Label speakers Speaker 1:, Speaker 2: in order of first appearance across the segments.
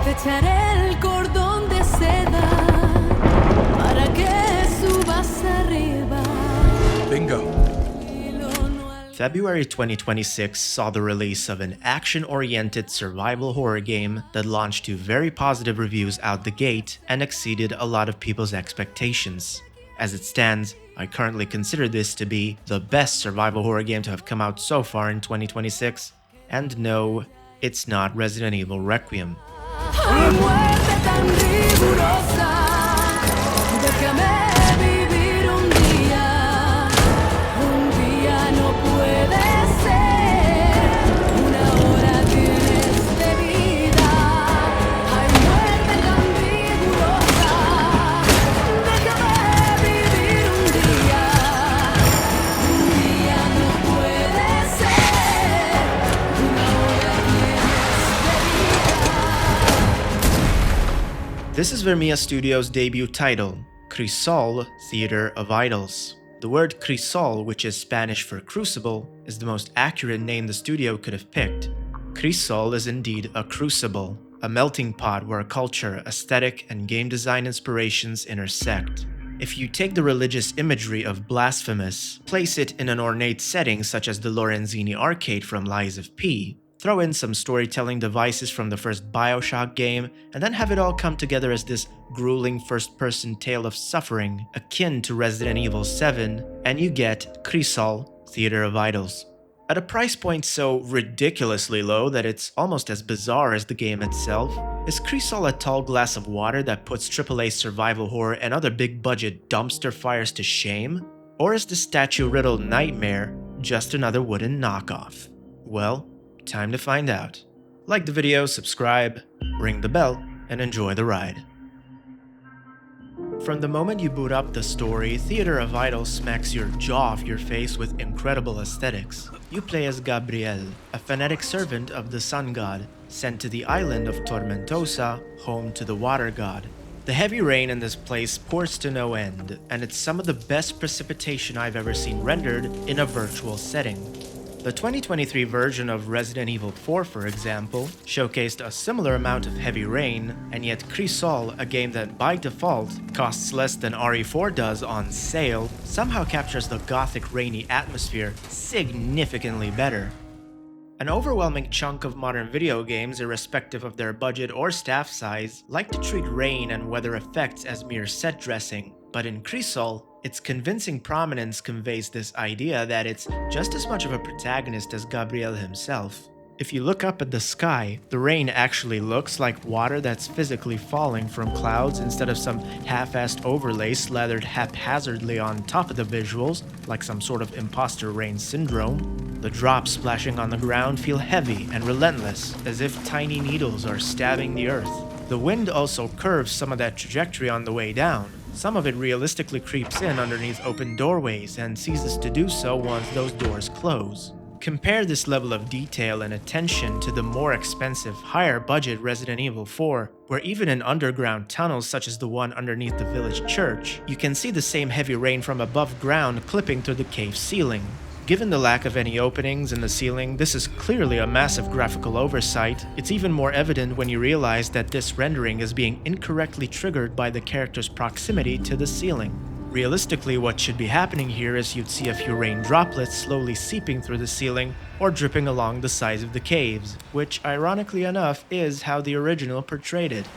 Speaker 1: Echaré el cordón de seda para que subas arriba.
Speaker 2: Bingo.
Speaker 3: February 2026 saw the release of an action-oriented survival horror game that launched to very positive reviews out the gate and exceeded a lot of people's expectations. As it stands, I currently consider this to be the best survival horror game to have come out so far in 2026, and no, it's not Resident Evil Requiem.
Speaker 1: Ay, muerte tan rigurosa, déjame vivir un día no puede ser, una hora tienes de vida. Ay, muerte tan rigurosa, déjame vivir un día no puede ser, una hora tienes de vida.
Speaker 3: This is Vermia Studios' debut title, Crisol, Theater of Idols. The word Crisol, which is Spanish for crucible, is the most accurate name the studio could have picked. Crisol is indeed a crucible, a melting pot where culture, aesthetic, and game design inspirations intersect. If you take the religious imagery of Blasphemous, place it in an ornate setting such as the Lorenzini arcade from Lies of P, throw in some storytelling devices from the first Bioshock game, and then have it all come together as this grueling first-person tale of suffering akin to Resident Evil 7, and you get Crisol, Theater of Idols. At a price point so ridiculously low that it's almost as bizarre as the game itself, is Crisol a tall glass of water that puts AAA survival horror and other big-budget dumpster fires to shame? Or is the statue-riddled nightmare just another wooden knockoff? Well, time to find out. Like the video, subscribe, ring the bell, and enjoy the ride. From the moment you boot up the story, Theater of Idols smacks your jaw off your face with incredible aesthetics. You play as Gabriel, a fanatic servant of the sun god, sent to the island of Tormentosa, home to the water god. The heavy rain in this place pours to no end, and it's some of the best precipitation I've ever seen rendered in a virtual setting. The 2023 version of Resident Evil 4, for example, showcased a similar amount of heavy rain, and yet Crisol, a game that by default costs less than RE4 does on sale, somehow captures the gothic rainy atmosphere significantly better. An overwhelming chunk of modern video games, irrespective of their budget or staff size, like to treat rain and weather effects as mere set dressing, but in Crisol, its convincing prominence conveys this idea that it's just as much of a protagonist as Gabriel himself. If you look up at the sky, the rain actually looks like water that's physically falling from clouds instead of some half-assed overlay slathered haphazardly on top of the visuals, like some sort of imposter rain syndrome. The drops splashing on the ground feel heavy and relentless, as if tiny needles are stabbing the earth. The wind also curves some of that trajectory on the way down. Some of it realistically creeps in underneath open doorways and ceases to do so once those doors close. Compare this level of detail and attention to the more expensive, higher-budget Resident Evil 4, where even in underground tunnels such as the one underneath the village church, you can see the same heavy rain from above ground clipping through the cave ceiling. Given the lack of any openings in the ceiling, this is clearly a massive graphical oversight. It's even more evident when you realize that this rendering is being incorrectly triggered by the character's proximity to the ceiling. Realistically, what should be happening here is you'd see a few rain droplets slowly seeping through the ceiling or dripping along the sides of the caves, which ironically enough is how the original portrayed it.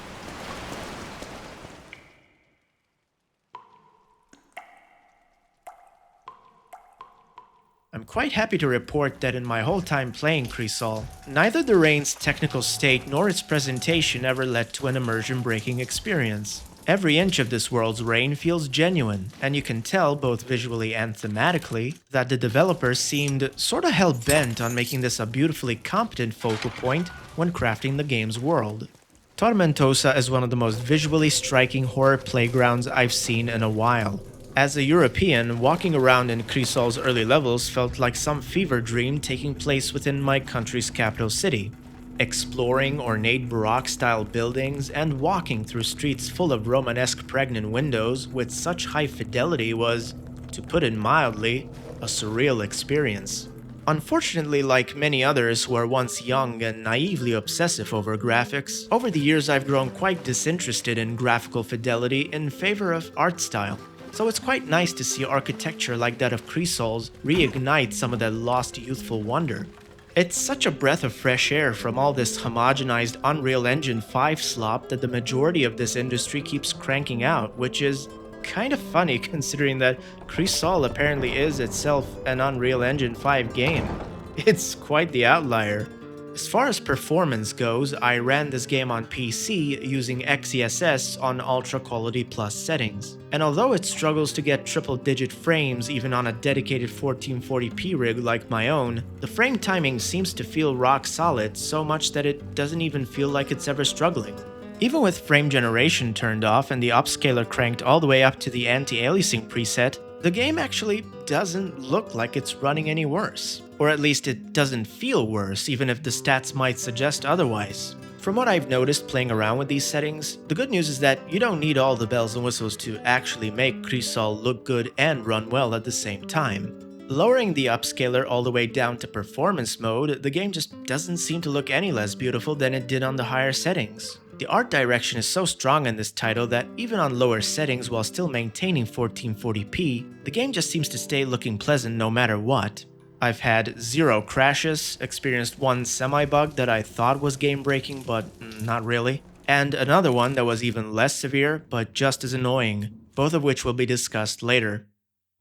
Speaker 3: I'm quite happy to report that in my whole time playing Crisol, neither the rain's technical state nor its presentation ever led to an immersion-breaking experience. Every inch of this world's rain feels genuine, and you can tell, both visually and thematically, that the developers seemed sorta hell-bent on making this a beautifully competent focal point when crafting the game's world. Tormentosa is one of the most visually striking horror playgrounds I've seen in a while. As a European, walking around in Crisol's early levels felt like some fever dream taking place within my country's capital city. Exploring ornate Baroque-style buildings and walking through streets full of Romanesque pregnant windows with such high fidelity was, to put it mildly, a surreal experience. Unfortunately, like many others who are once young and naively obsessive over graphics, over the years I've grown quite disinterested in graphical fidelity in favor of art style. So it's quite nice to see architecture like that of Crisol's reignite some of that lost youthful wonder. It's such a breath of fresh air from all this homogenized Unreal Engine 5 slop that the majority of this industry keeps cranking out, which is kind of funny considering that Crisol apparently is itself an Unreal Engine 5 game. It's quite the outlier. As far as performance goes, I ran this game on PC using XeSS on Ultra Quality Plus settings. And although it struggles to get triple-digit frames even on a dedicated 1440p rig like my own, the frame timing seems to feel rock solid so much that it doesn't even feel like it's ever struggling. Even with frame generation turned off and the upscaler cranked all the way up to the anti-aliasing preset, the game actually doesn't look like it's running any worse. Or at least it doesn't feel worse, even if the stats might suggest otherwise. From what I've noticed playing around with these settings, the good news is that you don't need all the bells and whistles to actually make Crisol look good and run well at the same time. Lowering the upscaler all the way down to performance mode, the game just doesn't seem to look any less beautiful than it did on the higher settings. The art direction is so strong in this title that even on lower settings while still maintaining 1440p, the game just seems to stay looking pleasant no matter what. I've had 0 crashes, experienced one semi-bug that I thought was game-breaking but not really, and another one that was even less severe but just as annoying, both of which will be discussed later.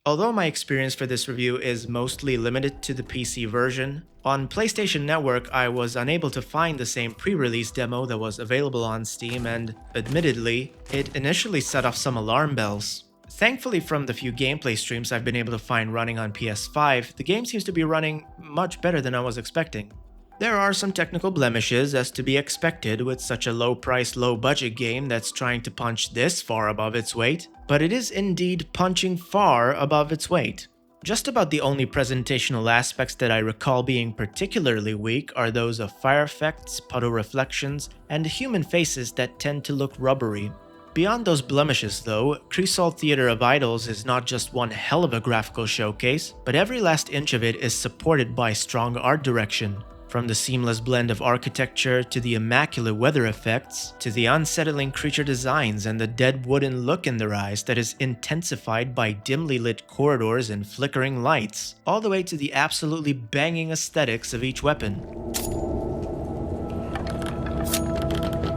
Speaker 3: Although my experience for this review is mostly limited to the PC version, on PlayStation Network I was unable to find the same pre-release demo that was available on Steam and, admittedly, it initially set off some alarm bells. Thankfully, from the few gameplay streams I've been able to find running on PS5, the game seems to be running much better than I was expecting. There are some technical blemishes as to be expected with such a low-priced, low-budget game that's trying to punch this far above its weight, but it is indeed punching far above its weight. Just about the only presentational aspects that I recall being particularly weak are those of fire effects, puddle reflections, and human faces that tend to look rubbery. Beyond those blemishes though, Crisol Theater of Idols is not just one hell of a graphical showcase, but every last inch of it is supported by strong art direction. From the seamless blend of architecture to the immaculate weather effects, to the unsettling creature designs and the dead wooden look in their eyes that is intensified by dimly lit corridors and flickering lights, all the way to the absolutely banging aesthetics of each weapon.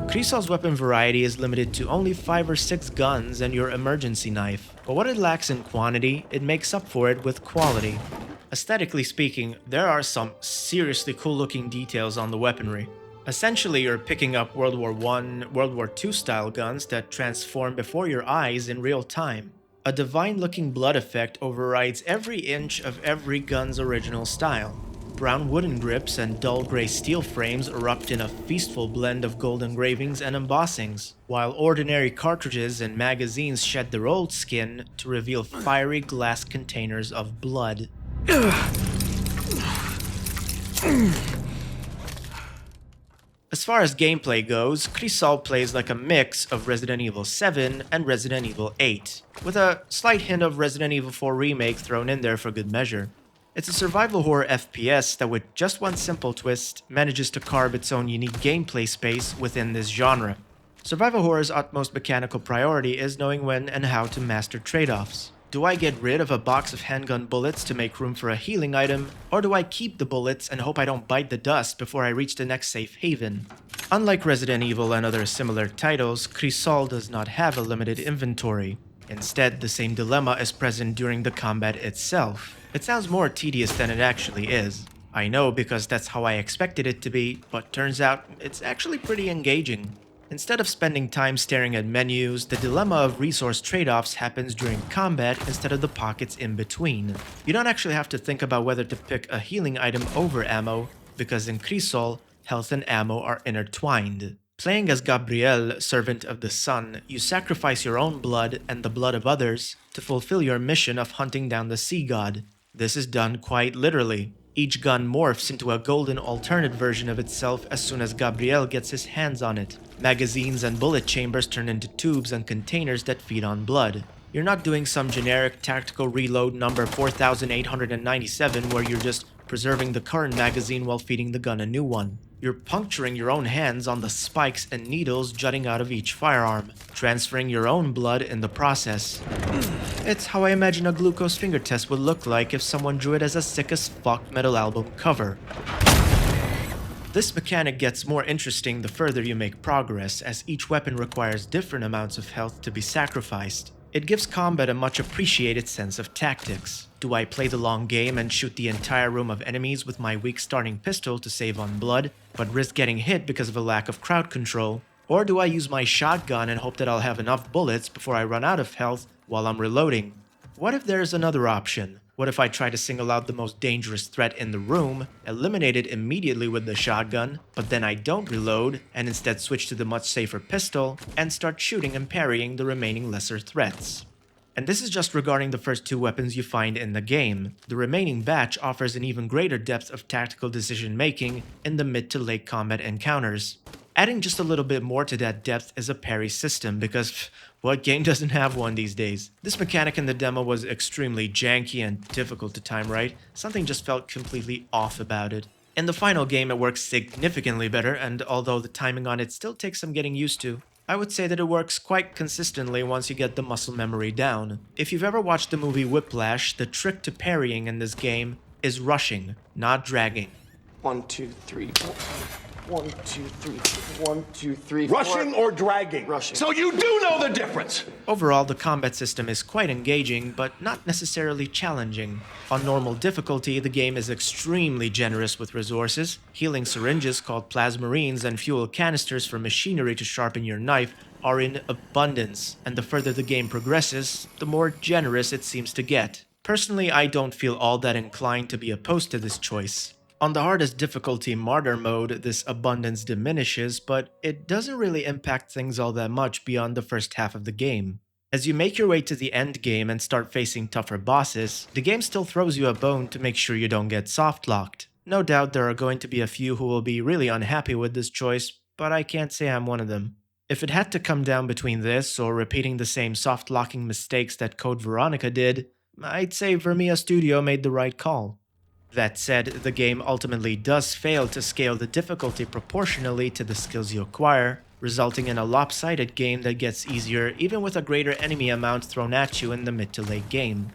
Speaker 3: Crisol's weapon variety is limited to only 5 or 6 guns and your emergency knife, but what it lacks in quantity, it makes up for it with quality. Aesthetically speaking, there are some seriously cool looking details on the weaponry. Essentially, you're picking up World War I, World War II style guns that transform before your eyes in real time. A divine looking blood effect overrides every inch of every gun's original style. Brown wooden grips and dull gray steel frames erupt in a feastful blend of gold engravings and embossings, while ordinary cartridges and magazines shed their old skin to reveal fiery glass containers of blood. As far as gameplay goes, Crisol plays like a mix of Resident Evil 7 and Resident Evil 8, with a slight hint of Resident Evil 4 Remake thrown in there for good measure. It's a survival horror FPS that with just one simple twist manages to carve its own unique gameplay space within this genre. Survival horror's utmost mechanical priority is knowing when and how to master trade-offs. Do I get rid of a box of handgun bullets to make room for a healing item, or do I keep the bullets and hope I don't bite the dust before I reach the next safe haven? Unlike Resident Evil and other similar titles, Crisol does not have a limited inventory. Instead, the same dilemma is present during the combat itself. It sounds more tedious than it actually is. I know because that's how I expected it to be, but turns out it's actually pretty engaging. Instead of spending time staring at menus, the dilemma of resource trade-offs happens during combat instead of the pockets in between. You don't actually have to think about whether to pick a healing item over ammo, because in Crisol, health and ammo are intertwined. Playing as Gabriel, Servant of the Sun, you sacrifice your own blood and the blood of others to fulfill your mission of hunting down the sea god. This is done quite literally. Each gun morphs into a golden alternate version of itself as soon as Gabriel gets his hands on it. Magazines and bullet chambers turn into tubes and containers that feed on blood. You're not doing some generic tactical reload number 4897 where you're just preserving the current magazine while feeding the gun a new one. You're puncturing your own hands on the spikes and needles jutting out of each firearm, transferring your own blood in the process. It's how I imagine a glucose finger test would look like if someone drew it as a sick as fuck metal album cover. This mechanic gets more interesting the further you make progress, as each weapon requires different amounts of health to be sacrificed. It gives combat a much appreciated sense of tactics. Do I play the long game and shoot the entire room of enemies with my weak starting pistol to save on blood, but risk getting hit because of a lack of crowd control? Or do I use my shotgun and hope that I'll have enough bullets before I run out of health while I'm reloading? What if there's another option? What if I try to single out the most dangerous threat in the room, eliminate it immediately with the shotgun, but then I don't reload and instead switch to the much safer pistol and start shooting and parrying the remaining lesser threats? And this is just regarding the first two weapons you find in the game. The remaining batch offers an even greater depth of tactical decision making in the mid to late combat encounters. Adding just a little bit more to that depth is a parry system, because what game doesn't have one these days? This mechanic in the demo was extremely janky and difficult to time right. Something just felt completely off about it. In the final game it works significantly better, and although the timing on it still takes some getting used to, I would say that it works quite consistently once you get the muscle memory down. If you've ever watched the movie Whiplash, the trick to parrying in this game is rushing, not dragging.
Speaker 2: 1, 2, 3, 4. 1, 2, 3, 1, 2, 3, 4.
Speaker 4: Rushing or dragging?
Speaker 2: Rushing.
Speaker 4: So you do know the difference!
Speaker 3: Overall, the combat system is quite engaging, but not necessarily challenging. On normal difficulty, the game is extremely generous with resources. Healing syringes called plasmarines and fuel canisters for machinery to sharpen your knife are in abundance, and the further the game progresses, the more generous it seems to get. Personally, I don't feel all that inclined to be opposed to this choice. On the hardest difficulty Martyr mode, this abundance diminishes, but it doesn't really impact things all that much beyond the first half of the game. As you make your way to the end game and start facing tougher bosses, the game still throws you a bone to make sure you don't get soft-locked. No doubt there are going to be a few who will be really unhappy with this choice, but I can't say I'm one of them. If it had to come down between this or repeating the same soft-locking mistakes that Code Veronica did, I'd say Vermia Studio made the right call. That said, the game ultimately does fail to scale the difficulty proportionally to the skills you acquire, resulting in a lopsided game that gets easier even with a greater enemy amount thrown at you in the mid to late game.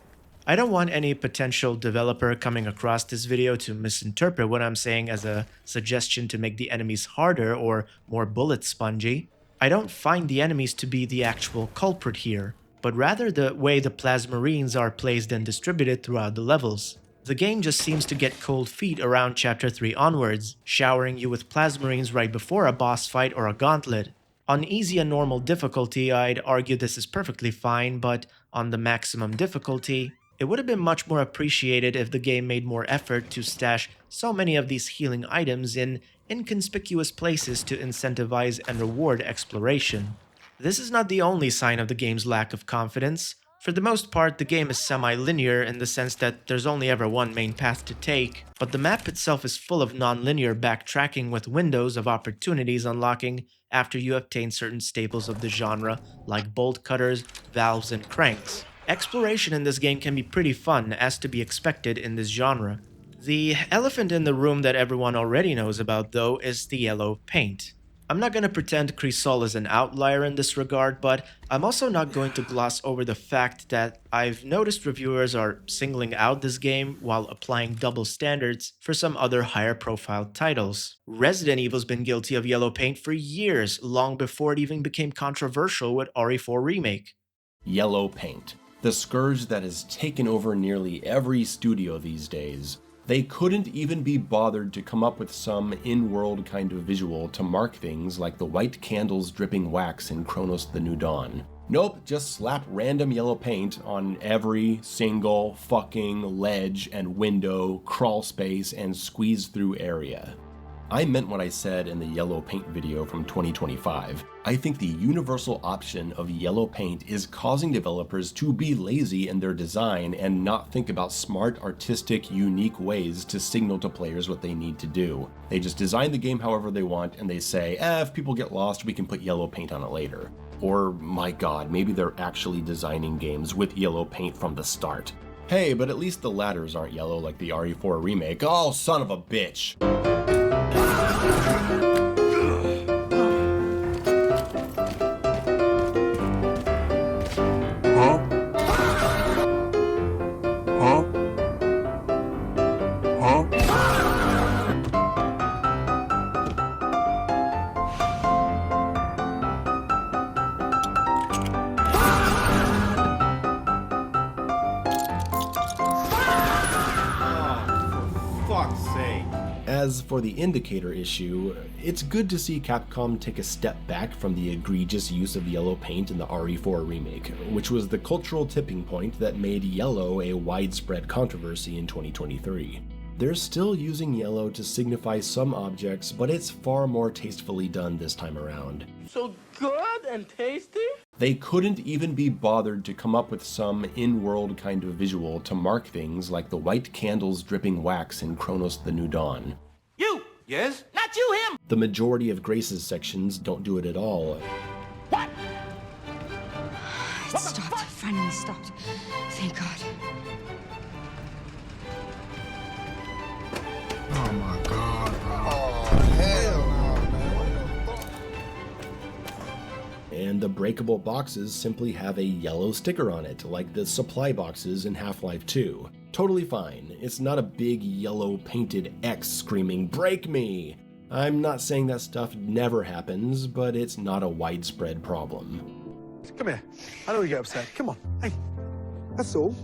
Speaker 3: I don't want any potential developer coming across this video to misinterpret what I'm saying as a suggestion to make the enemies harder or more bullet spongy. I don't find the enemies to be the actual culprit here, but rather the way the plasmarines are placed and distributed throughout the levels. The game just seems to get cold feet around Chapter 3 onwards, showering you with plasmarines right before a boss fight or a gauntlet. On easy and normal difficulty, I'd argue this is perfectly fine, but on the maximum difficulty, it would have been much more appreciated if the game made more effort to stash so many of these healing items in inconspicuous places to incentivize and reward exploration. This is not the only sign of the game's lack of confidence. For the most part, the game is semi-linear in the sense that there's only ever one main path to take, but the map itself is full of non-linear backtracking with windows of opportunities unlocking after you obtain certain staples of the genre, like bolt cutters, valves, and cranks. Exploration in this game can be pretty fun, as to be expected in this genre. The elephant in the room that everyone already knows about, though, is the yellow paint. I'm not going to pretend Crisol is an outlier in this regard, but I'm also not going to gloss over the fact that I've noticed reviewers are singling out this game while applying double standards for some other higher profile titles. Resident Evil's been guilty of yellow paint for years, long before it even became controversial with RE4 Remake.
Speaker 5: Yellow paint, the scourge that has taken over nearly every studio these days. They couldn't even be bothered to come up with some in-world kind of visual to mark things like the white candles dripping wax in Chronos the New Dawn. Nope, just slap random yellow paint on every single fucking ledge and window, crawl space, and squeeze through area. I meant what I said in the yellow paint video from 2025. I think the universal option of yellow paint is causing developers to be lazy in their design and not think about smart, artistic, unique ways to signal to players what they need to do. They just design the game however they want and they say, if people get lost, we can put yellow paint on it later. Or, my god, maybe they're actually designing games with yellow paint from the start. Hey, but at least the ladders aren't yellow like the RE4 remake. Oh, son of a bitch! As for the indicator issue, it's good to see Capcom take a step back from the egregious use of yellow paint in the RE4 remake, which was the cultural tipping point that made yellow a widespread controversy in 2023. They're still using yellow to signify some objects, but it's far more tastefully done this time around.
Speaker 6: So good and tasty?
Speaker 5: They couldn't even be bothered to come up with some in-world kind of visual to mark things like the white candles dripping wax in Chronos the New Dawn.
Speaker 6: You! Yes? Not you, him!
Speaker 5: The majority of Grace's sections don't do it at all.
Speaker 6: What?
Speaker 7: It stopped. Finally stopped. Thank God.
Speaker 8: Oh my God, bro. Oh, hell no, man.
Speaker 5: And the breakable boxes simply have a yellow sticker on it, like the supply boxes in Half-Life 2. Totally fine. It's not a big yellow painted X screaming, "Break me!" I'm not saying that stuff never happens, but it's not a widespread problem.
Speaker 8: Come here. I know you get upset. Come on. Hey, that's all.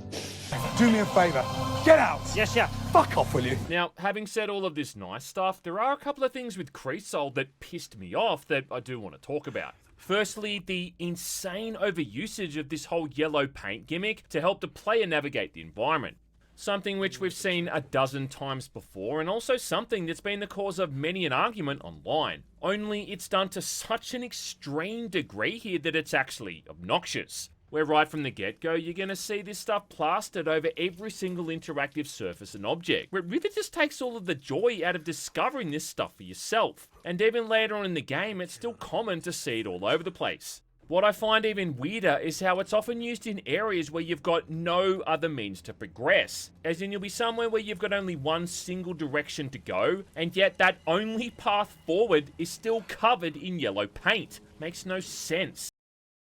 Speaker 8: Do me a favor. Get out!
Speaker 6: Yes, yeah.
Speaker 8: Fuck off, will you?
Speaker 9: Now, having said all of this nice stuff, there are a couple of things with Crisol that pissed me off that I do want to talk about. Firstly, the insane overusage of this whole yellow paint gimmick to help the player navigate the environment. Something which we've seen a dozen times before, and also something that's been the cause of many an argument online. Only it's done to such an extreme degree here that it's actually obnoxious. Where right from the get-go, you're going to see this stuff plastered over every single interactive surface and object, where it really just takes all of the joy out of discovering this stuff for yourself. And even later on in the game, it's still common to see it all over the place. What I find even weirder is how it's often used in areas where you've got no other means to progress. As in, you'll be somewhere where you've got only one single direction to go, and yet that only path forward is still covered in yellow paint. Makes no sense.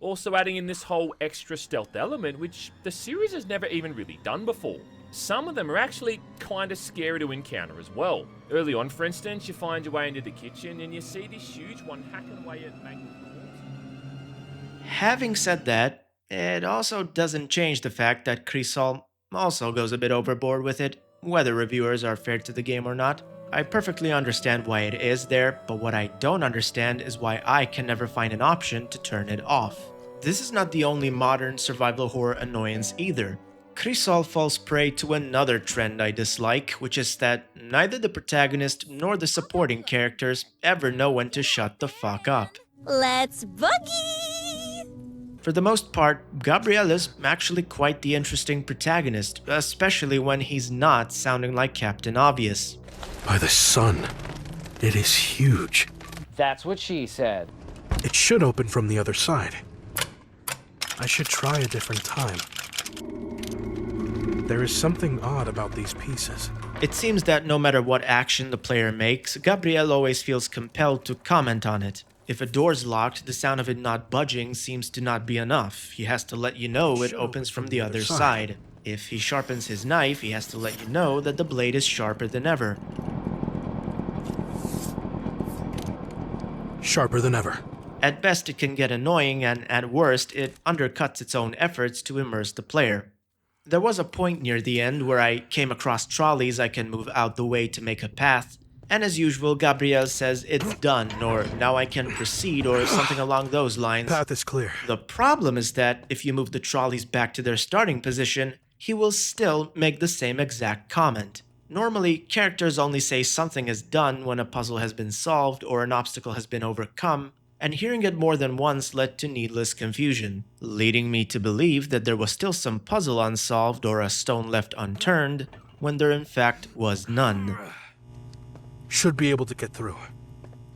Speaker 9: Also adding in this whole extra stealth element, which the series has never even really done before. Some of them are actually kinda scary to encounter as well. Early on, for instance, you find your way into the kitchen and you see this huge one hacking away at making.
Speaker 3: Having said that, it also doesn't change the fact that Crisol also goes a bit overboard with it, whether reviewers are fair to the game or not. I perfectly understand why it is there, but what I don't understand is why I can never find an option to turn it off. This is not the only modern survival horror annoyance either. Crisol falls prey to another trend I dislike, which is that neither the protagonist nor the supporting characters ever know when to shut the fuck up.
Speaker 7: Let's boogie!
Speaker 3: For the most part, Gabriel is actually quite the interesting protagonist, especially when he's not sounding like Captain Obvious.
Speaker 10: By the sun, it is huge.
Speaker 6: That's what she said.
Speaker 10: It should open from the other side. I should try a different time. There is something odd about these pieces.
Speaker 3: It seems that no matter what action the player makes, Gabriel always feels compelled to comment on it. If a door's locked, the sound of it not budging seems to not be enough. He has to let you know it opens from the other side. If he sharpens his knife, he has to let you know that the blade is sharper than ever.
Speaker 10: Sharper than ever.
Speaker 3: At best, it can get annoying, and at worst, it undercuts its own efforts to immerse the player. There was a point near the end where I came across trolleys I can move out the way to make a path, and as usual, Gabriel says it's done, or now I can proceed, or something along those lines.
Speaker 10: Path is clear.
Speaker 3: The problem is that if you move the trolleys back to their starting position, he will still make the same exact comment. Normally, characters only say something is done when a puzzle has been solved or an obstacle has been overcome, and hearing it more than once led to needless confusion, leading me to believe that there was still some puzzle unsolved or a stone left unturned, when there in fact was none.
Speaker 10: Should be able to get through.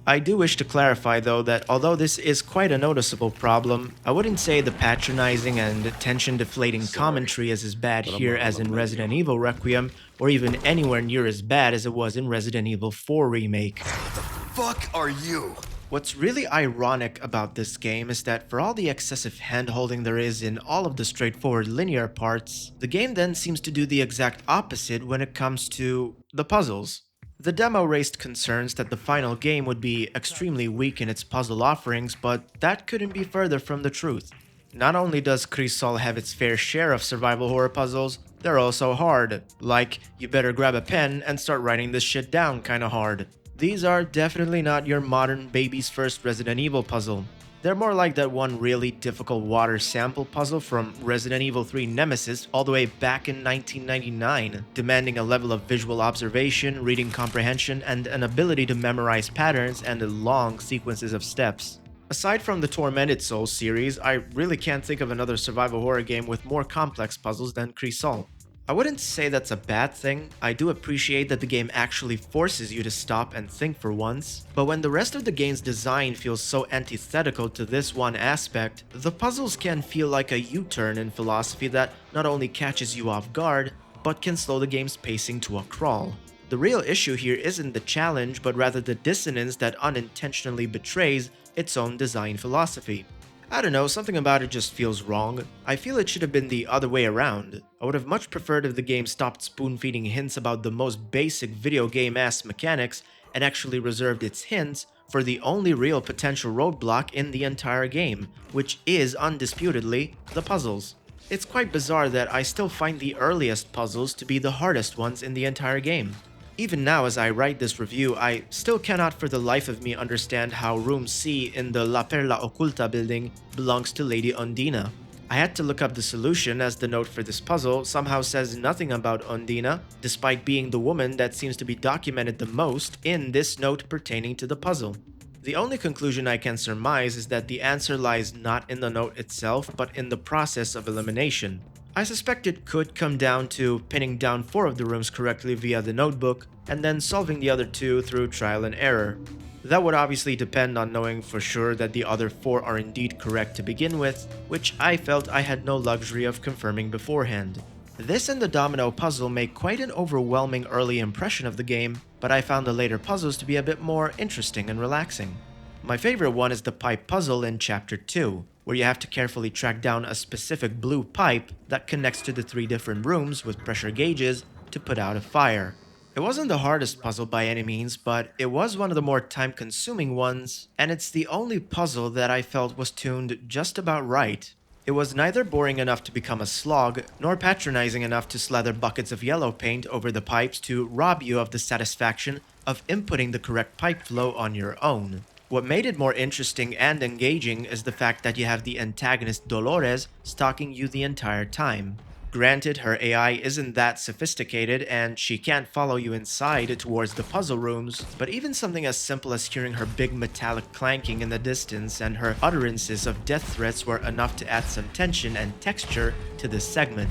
Speaker 3: I do wish to clarify though that although this is quite a noticeable problem, I wouldn't say the patronizing and tension-deflating commentary is as bad here as in Resident Evil Requiem, or even anywhere near as bad as it was in Resident Evil 4 Remake.
Speaker 4: Fuck are you?
Speaker 3: What's really ironic about this game is that for all the excessive hand-holding there is in all of the straightforward linear parts, the game then seems to do the exact opposite when it comes to the puzzles. The demo raised concerns that the final game would be extremely weak in its puzzle offerings, but that couldn't be further from the truth. Not only does Crisol have its fair share of survival horror puzzles, they're also hard. Like, you better grab a pen and start writing this shit down kinda hard. These are definitely not your modern baby's first Resident Evil puzzle. They're more like that one really difficult water sample puzzle from Resident Evil 3 Nemesis all the way back in 1999, demanding a level of visual observation, reading comprehension, and an ability to memorize patterns and long sequences of steps. Aside from the Tormented Souls series, I really can't think of another survival horror game with more complex puzzles than Crisol. I wouldn't say that's a bad thing. I do appreciate that the game actually forces you to stop and think for once, but when the rest of the game's design feels so antithetical to this one aspect, the puzzles can feel like a U-turn in philosophy that not only catches you off guard, but can slow the game's pacing to a crawl. The real issue here isn't the challenge, but rather the dissonance that unintentionally betrays its own design philosophy. I don't know, something about it just feels wrong. I feel it should have been the other way around. I would have much preferred if the game stopped spoon-feeding hints about the most basic video game-ass mechanics and actually reserved its hints for the only real potential roadblock in the entire game, which is undisputedly the puzzles. It's quite bizarre that I still find the earliest puzzles to be the hardest ones in the entire game. Even now as I write this review, I still cannot for the life of me understand how Room C in the La Perla Oculta building belongs to Lady Undina. I had to look up the solution as the note for this puzzle somehow says nothing about Undina, despite being the woman that seems to be documented the most in this note pertaining to the puzzle. The only conclusion I can surmise is that the answer lies not in the note itself, but in the process of elimination. I suspect it could come down to pinning down 4 of the rooms correctly via the notebook, and then solving the other 2 through trial and error. That would obviously depend on knowing for sure that the other 4 are indeed correct to begin with, which I felt I had no luxury of confirming beforehand. This and the domino puzzle make quite an overwhelming early impression of the game, but I found the later puzzles to be a bit more interesting and relaxing. My favorite one is the pipe puzzle in Chapter 2, where you have to carefully track down a specific blue pipe that connects to the 3 different rooms with pressure gauges to put out a fire. It wasn't the hardest puzzle by any means, but it was one of the more time-consuming ones, and it's the only puzzle that I felt was tuned just about right. It was neither boring enough to become a slog, nor patronizing enough to slather buckets of yellow paint over the pipes to rob you of the satisfaction of inputting the correct pipe flow on your own. What made it more interesting and engaging is the fact that you have the antagonist Dolores stalking you the entire time. Granted, her AI isn't that sophisticated and she can't follow you inside towards the puzzle rooms, but even something as simple as hearing her big metallic clanking in the distance and her utterances of death threats were enough to add some tension and texture to this segment.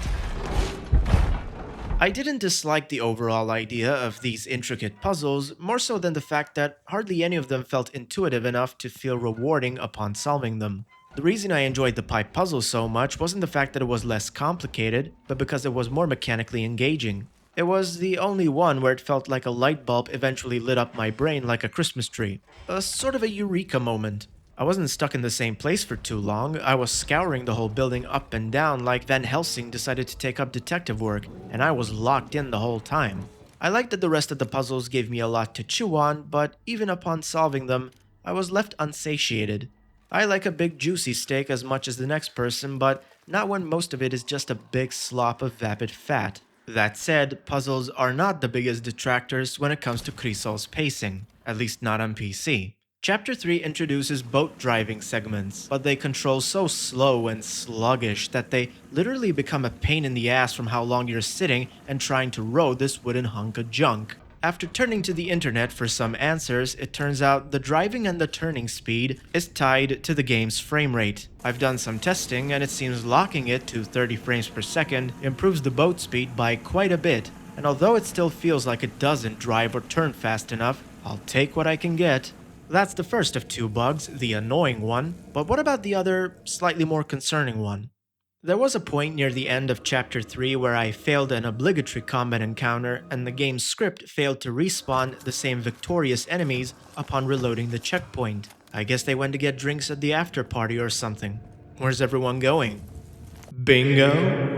Speaker 3: I didn't dislike the overall idea of these intricate puzzles, more so than the fact that hardly any of them felt intuitive enough to feel rewarding upon solving them. The reason I enjoyed the pipe puzzle so much wasn't the fact that it was less complicated, but because it was more mechanically engaging. It was the only one where it felt like a light bulb eventually lit up my brain like a Christmas tree. A sort of a eureka moment. I wasn't stuck in the same place for too long. I was scouring the whole building up and down like Van Helsing decided to take up detective work, and I was locked in the whole time. I liked that the rest of the puzzles gave me a lot to chew on, but even upon solving them, I was left unsatiated. I like a big juicy steak as much as the next person, but not when most of it is just a big slop of vapid fat. That said, puzzles are not the biggest detractors when it comes to Crisol's pacing, at least not on PC. Chapter 3 introduces boat driving segments, but they control so slow and sluggish that they literally become a pain in the ass from how long you're sitting and trying to row this wooden hunk of junk. After turning to the internet for some answers, it turns out the driving and the turning speed is tied to the game's frame rate. I've done some testing and it seems locking it to 30 frames per second improves the boat speed by quite a bit, and although it still feels like it doesn't drive or turn fast enough, I'll take what I can get. That's the first of two bugs, the annoying one, but what about the other, slightly more concerning one? There was a point near the end of Chapter 3 where I failed an obligatory combat encounter and the game's script failed to respawn the same victorious enemies upon reloading the checkpoint. I guess they went to get drinks at the after party or something. Where's everyone going? Bingo?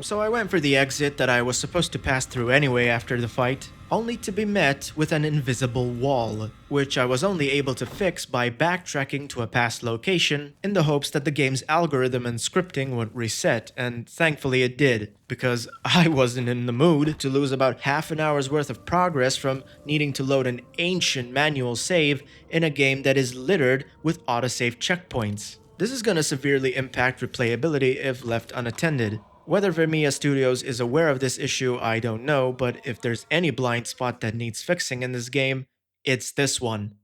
Speaker 3: So I went for the exit that I was supposed to pass through anyway after the fight, only to be met with an invisible wall, which I was only able to fix by backtracking to a past location in the hopes that the game's algorithm and scripting would reset, and thankfully it did, because I wasn't in the mood to lose about half an hour's worth of progress from needing to load an ancient manual save in a game that is littered with autosave checkpoints. This is gonna severely impact replayability if left unattended. Whether Vermia Studios is aware of this issue, I don't know, but if there's any blind spot that needs fixing in this game, it's this one.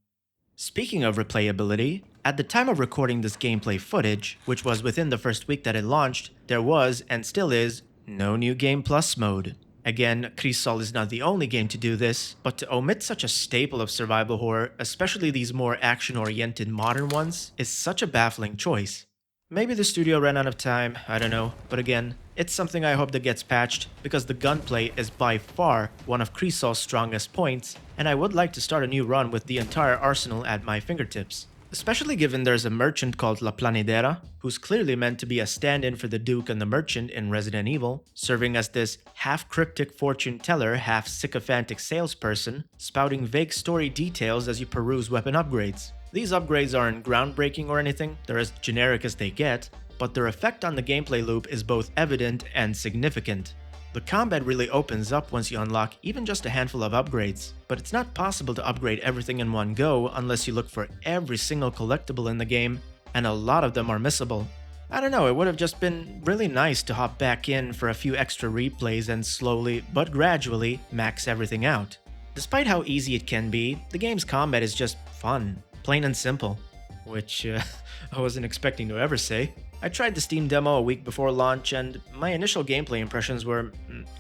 Speaker 3: Speaking of replayability, at the time of recording this gameplay footage, which was within the first week that it launched, there was, and still is, no New Game Plus mode. Again, Crisol is not the only game to do this, but to omit such a staple of survival horror, especially these more action-oriented modern ones, is such a baffling choice. Maybe the studio ran out of time, I don't know, but again, it's something I hope that gets patched, because the gunplay is by far one of Crisol's strongest points, and I would like to start a new run with the entire arsenal at my fingertips. Especially given there's a merchant called La Planidera, who's clearly meant to be a stand-in for the Duke and the Merchant in Resident Evil, serving as this half-cryptic fortune teller, half-sycophantic salesperson, spouting vague story details as you peruse weapon upgrades. These upgrades aren't groundbreaking or anything, they're as generic as they get, but their effect on the gameplay loop is both evident and significant. The combat really opens up once you unlock even just a handful of upgrades, but it's not possible to upgrade everything in one go unless you look for every single collectible in the game, and a lot of them are missable. I don't know, it would have just been really nice to hop back in for a few extra replays and slowly, but gradually, max everything out. Despite how easy it can be, the game's combat is just fun. Plain and simple, which I wasn't expecting to ever say. I tried the Steam demo a week before launch, and my initial gameplay impressions were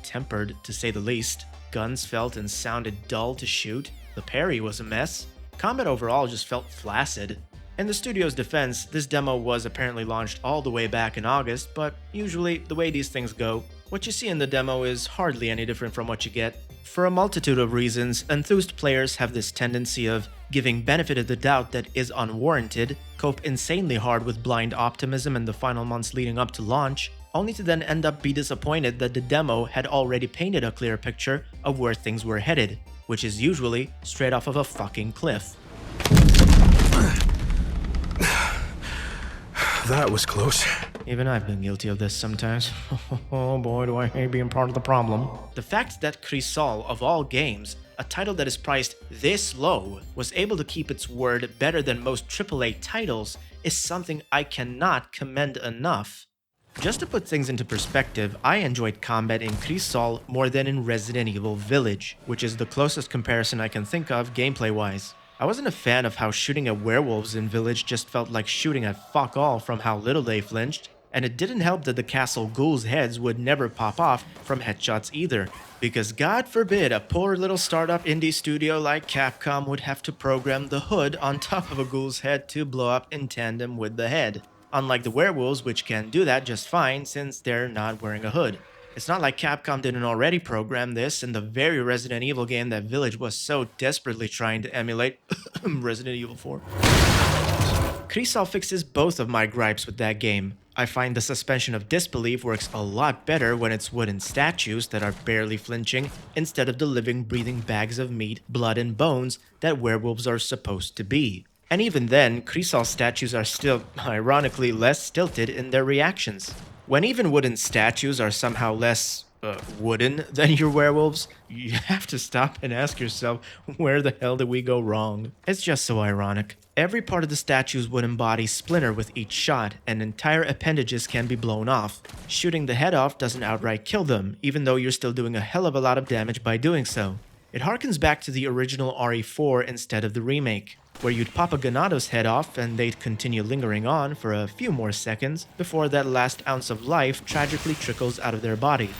Speaker 3: tempered, to say the least. Guns felt and sounded dull to shoot, the parry was a mess, combat overall just felt flaccid. In the studio's defense, this demo was apparently launched all the way back in August, but usually, the way these things go, what you see in the demo is hardly any different from what you get. For a multitude of reasons, enthused players have this tendency of giving benefit of the doubt that is unwarranted, cope insanely hard with blind optimism in the final months leading up to launch, only to then end up be disappointed that the demo had already painted a clear picture of where things were headed, which is usually straight off of a fucking cliff.
Speaker 10: That was close.
Speaker 3: Even I've been guilty of this sometimes. Oh boy, do I hate being part of the problem. The fact that Crisol, of all games, a title that is priced this low, was able to keep its word better than most AAA titles is something I cannot commend enough. Just to put things into perspective, I enjoyed combat in Crisol more than in Resident Evil Village, which is the closest comparison I can think of gameplay-wise. I wasn't a fan of how shooting at werewolves in Village just felt like shooting at fuck all from how little they flinched, and it didn't help that the castle ghouls' heads would never pop off from headshots either, because God forbid a poor little startup indie studio like Capcom would have to program the hood on top of a ghoul's head to blow up in tandem with the head, unlike the werewolves, which can do that just fine since they're not wearing a hood. It's not like Capcom didn't already program this in the very Resident Evil game that Village was so desperately trying to emulate. Resident Evil 4. Crisol fixes both of my gripes with that game. I find the suspension of disbelief works a lot better when it's wooden statues that are barely flinching instead of the living, breathing bags of meat, blood, and bones that werewolves are supposed to be. And even then, Crisol statues are still, ironically, less stilted in their reactions. When even wooden statues are somehow less, wooden than your werewolves, you have to stop and ask yourself, where the hell did we go wrong? It's just so ironic. Every part of the statue's wooden body splinter with each shot, and entire appendages can be blown off. Shooting the head off doesn't outright kill them, even though you're still doing a hell of a lot of damage by doing so. It harkens back to the original RE4 instead of the remake, where you'd pop a Ganado's head off and they'd continue lingering on for a few more seconds before that last ounce of life tragically trickles out of their body.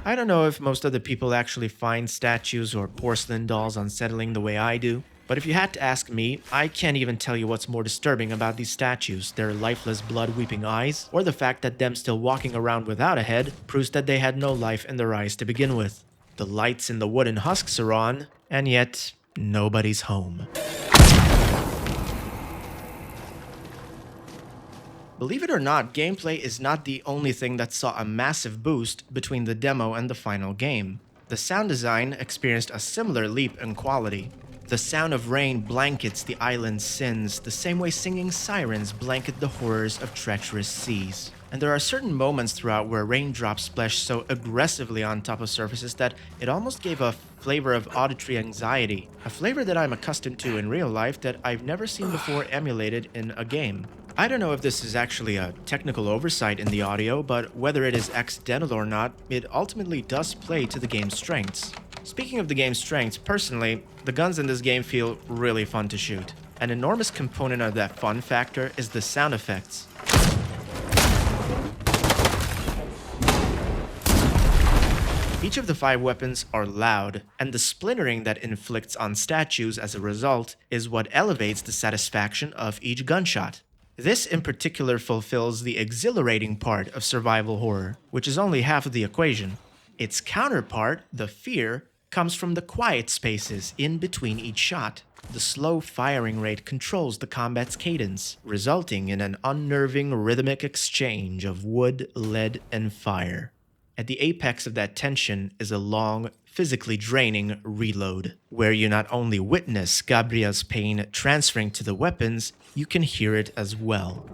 Speaker 3: I don't know if most other people actually find statues or porcelain dolls unsettling the way I do, but if you had to ask me, I can't even tell you what's more disturbing about these statues, their lifeless blood-weeping eyes, or the fact that them still walking around without a head proves that they had no life in their eyes to begin with. The lights in the wooden husks are on, and yet nobody's home. Believe it or not, gameplay is not the only thing that saw a massive boost between the demo and the final game. The sound design experienced a similar leap in quality. The sound of rain blankets the island's sins, the same way singing sirens blanket the horrors of treacherous seas. And there are certain moments throughout where raindrops splash so aggressively on top of surfaces that it almost gave a flavor of auditory anxiety, a flavor that I'm accustomed to in real life that I've never seen before emulated in a game. I don't know if this is actually a technical oversight in the audio, but whether it is accidental or not, it ultimately does play to the game's strengths. Speaking of the game's strengths, personally, the guns in this game feel really fun to shoot. An enormous component of that fun factor is the sound effects. Each of the 5 weapons are loud, and the splintering that inflicts on statues as a result is what elevates the satisfaction of each gunshot. This in particular fulfills the exhilarating part of survival horror, which is only half of the equation. Its counterpart, the fear, comes from the quiet spaces in between each shot. The slow firing rate controls the combat's cadence, resulting in an unnerving rhythmic exchange of wood, lead, and fire. At the apex of that tension is a long, physically draining reload, where you not only witness Gabriel's pain transferring to the weapons, you can hear it as well.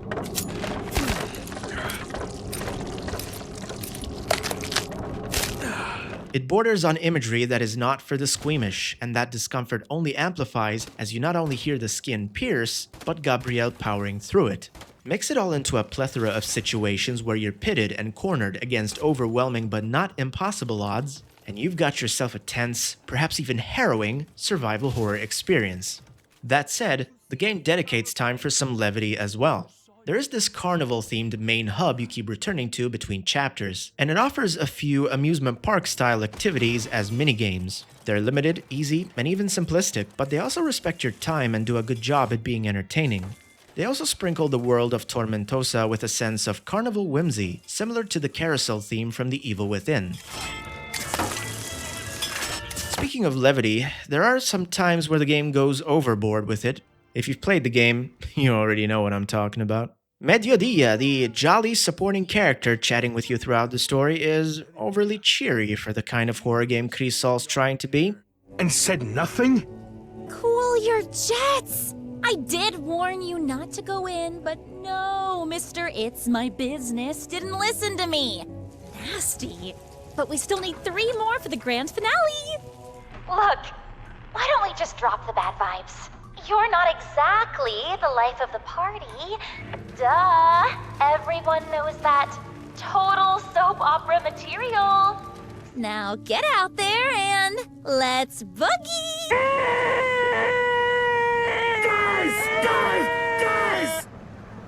Speaker 3: It borders on imagery that is not for the squeamish, and that discomfort only amplifies as you not only hear the skin pierce, but Gabriel powering through it. Mix it all into a plethora of situations where you're pitted and cornered against overwhelming but not impossible odds, and you've got yourself a tense, perhaps even harrowing, survival horror experience. That said, the game dedicates time for some levity as well. There is this carnival-themed main hub you keep returning to between chapters, and it offers a few amusement park-style activities as minigames. They're limited, easy, and even simplistic, but they also respect your time and do a good job at being entertaining. They also sprinkle the world of Tormentosa with a sense of carnival whimsy, similar to the carousel theme from The Evil Within. Speaking of levity, there are some times where the game goes overboard with it. If you've played the game, you already know what I'm talking about. Mediodía, the jolly supporting character chatting with you throughout the story, is overly cheery for the kind of horror game Crisol's trying to be.
Speaker 10: And said nothing?
Speaker 7: Cool your jets! I did warn you not to go in, but no, mister, it's my business. Didn't listen to me. Nasty. But we still need 3 more for the grand finale.
Speaker 11: Look, why don't we just drop the bad vibes? You're not exactly the life of the party. Duh. Everyone knows that. Total soap opera material.
Speaker 7: Now get out there and let's boogie!
Speaker 8: Guys!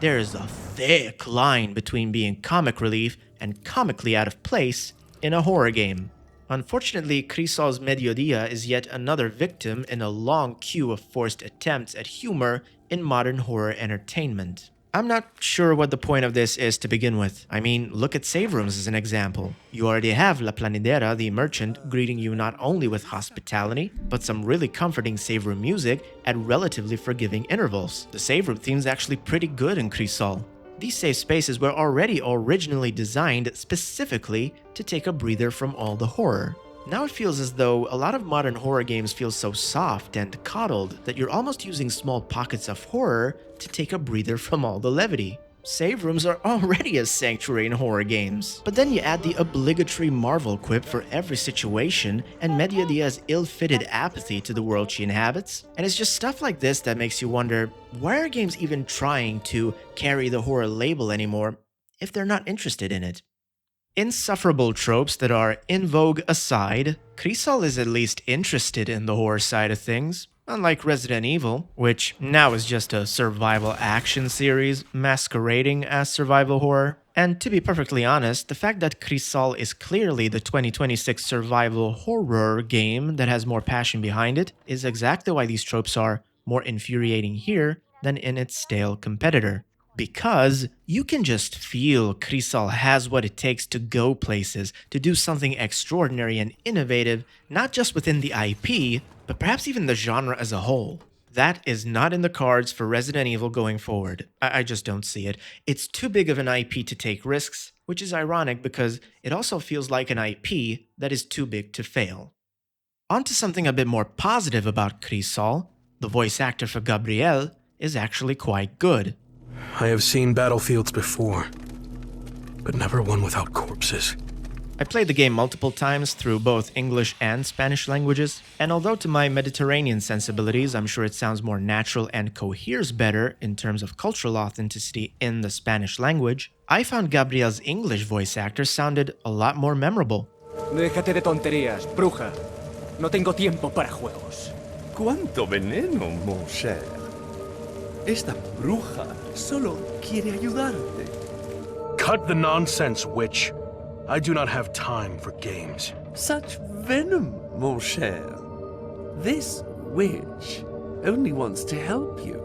Speaker 3: There is a thick line between being comic relief and comically out of place in a horror game. Unfortunately, Crisol's Mediodía is yet another victim in a long queue of forced attempts at humor in modern horror entertainment. I'm not sure what the point of this is to begin with. I mean, look at save rooms as an example. You already have La Planidera, the merchant, greeting you not only with hospitality, but some really comforting save room music at relatively forgiving intervals. The save room theme is actually pretty good in Crisol. These safe spaces were already originally designed specifically to take a breather from all the horror. Now it feels as though a lot of modern horror games feel so soft and coddled that you're almost using small pockets of horror to take a breather from all the levity. Save rooms are already a sanctuary in horror games, but then you add the obligatory Marvel quip for every situation and Mediodía's ill-fitted apathy to the world she inhabits, and it's just stuff like this that makes you wonder, why are games even trying to carry the horror label anymore if they're not interested in it? Insufferable tropes that are in vogue aside, Crisol is at least interested in the horror side of things. Unlike Resident Evil, which now is just a survival action series masquerading as survival horror, And to be perfectly honest, the fact that Crisol is clearly the 2026 survival horror game that has more passion behind it is exactly why these tropes are more infuriating here than in its stale competitor. Because you can just feel Crisol has what it takes to go places, to do something extraordinary and innovative, not just within the IP, but perhaps even the genre as a whole. That is not in the cards for Resident Evil going forward. I just don't see it. It's too big of an IP to take risks, which is ironic because it also feels like an IP that is too big to fail. On to something a bit more positive about Crisol. The voice actor for Gabriel is actually quite good.
Speaker 10: I have seen battlefields before, but never one without corpses.
Speaker 3: I played the game multiple times through both English and Spanish languages, and although to my Mediterranean sensibilities I'm sure it sounds more natural and coheres better in terms of cultural authenticity in the Spanish language, I found Gabriel's English voice actor sounded a lot more memorable.
Speaker 2: Déjate de tonterías, bruja. No tengo tiempo para juegos.
Speaker 4: ¿Cuánto veneno, mon cher? Esta bruja solo quiere ayudarte.
Speaker 10: Cut the nonsense, witch. I do not have time for games.
Speaker 4: Such venom, mon cher. This witch only wants to help you.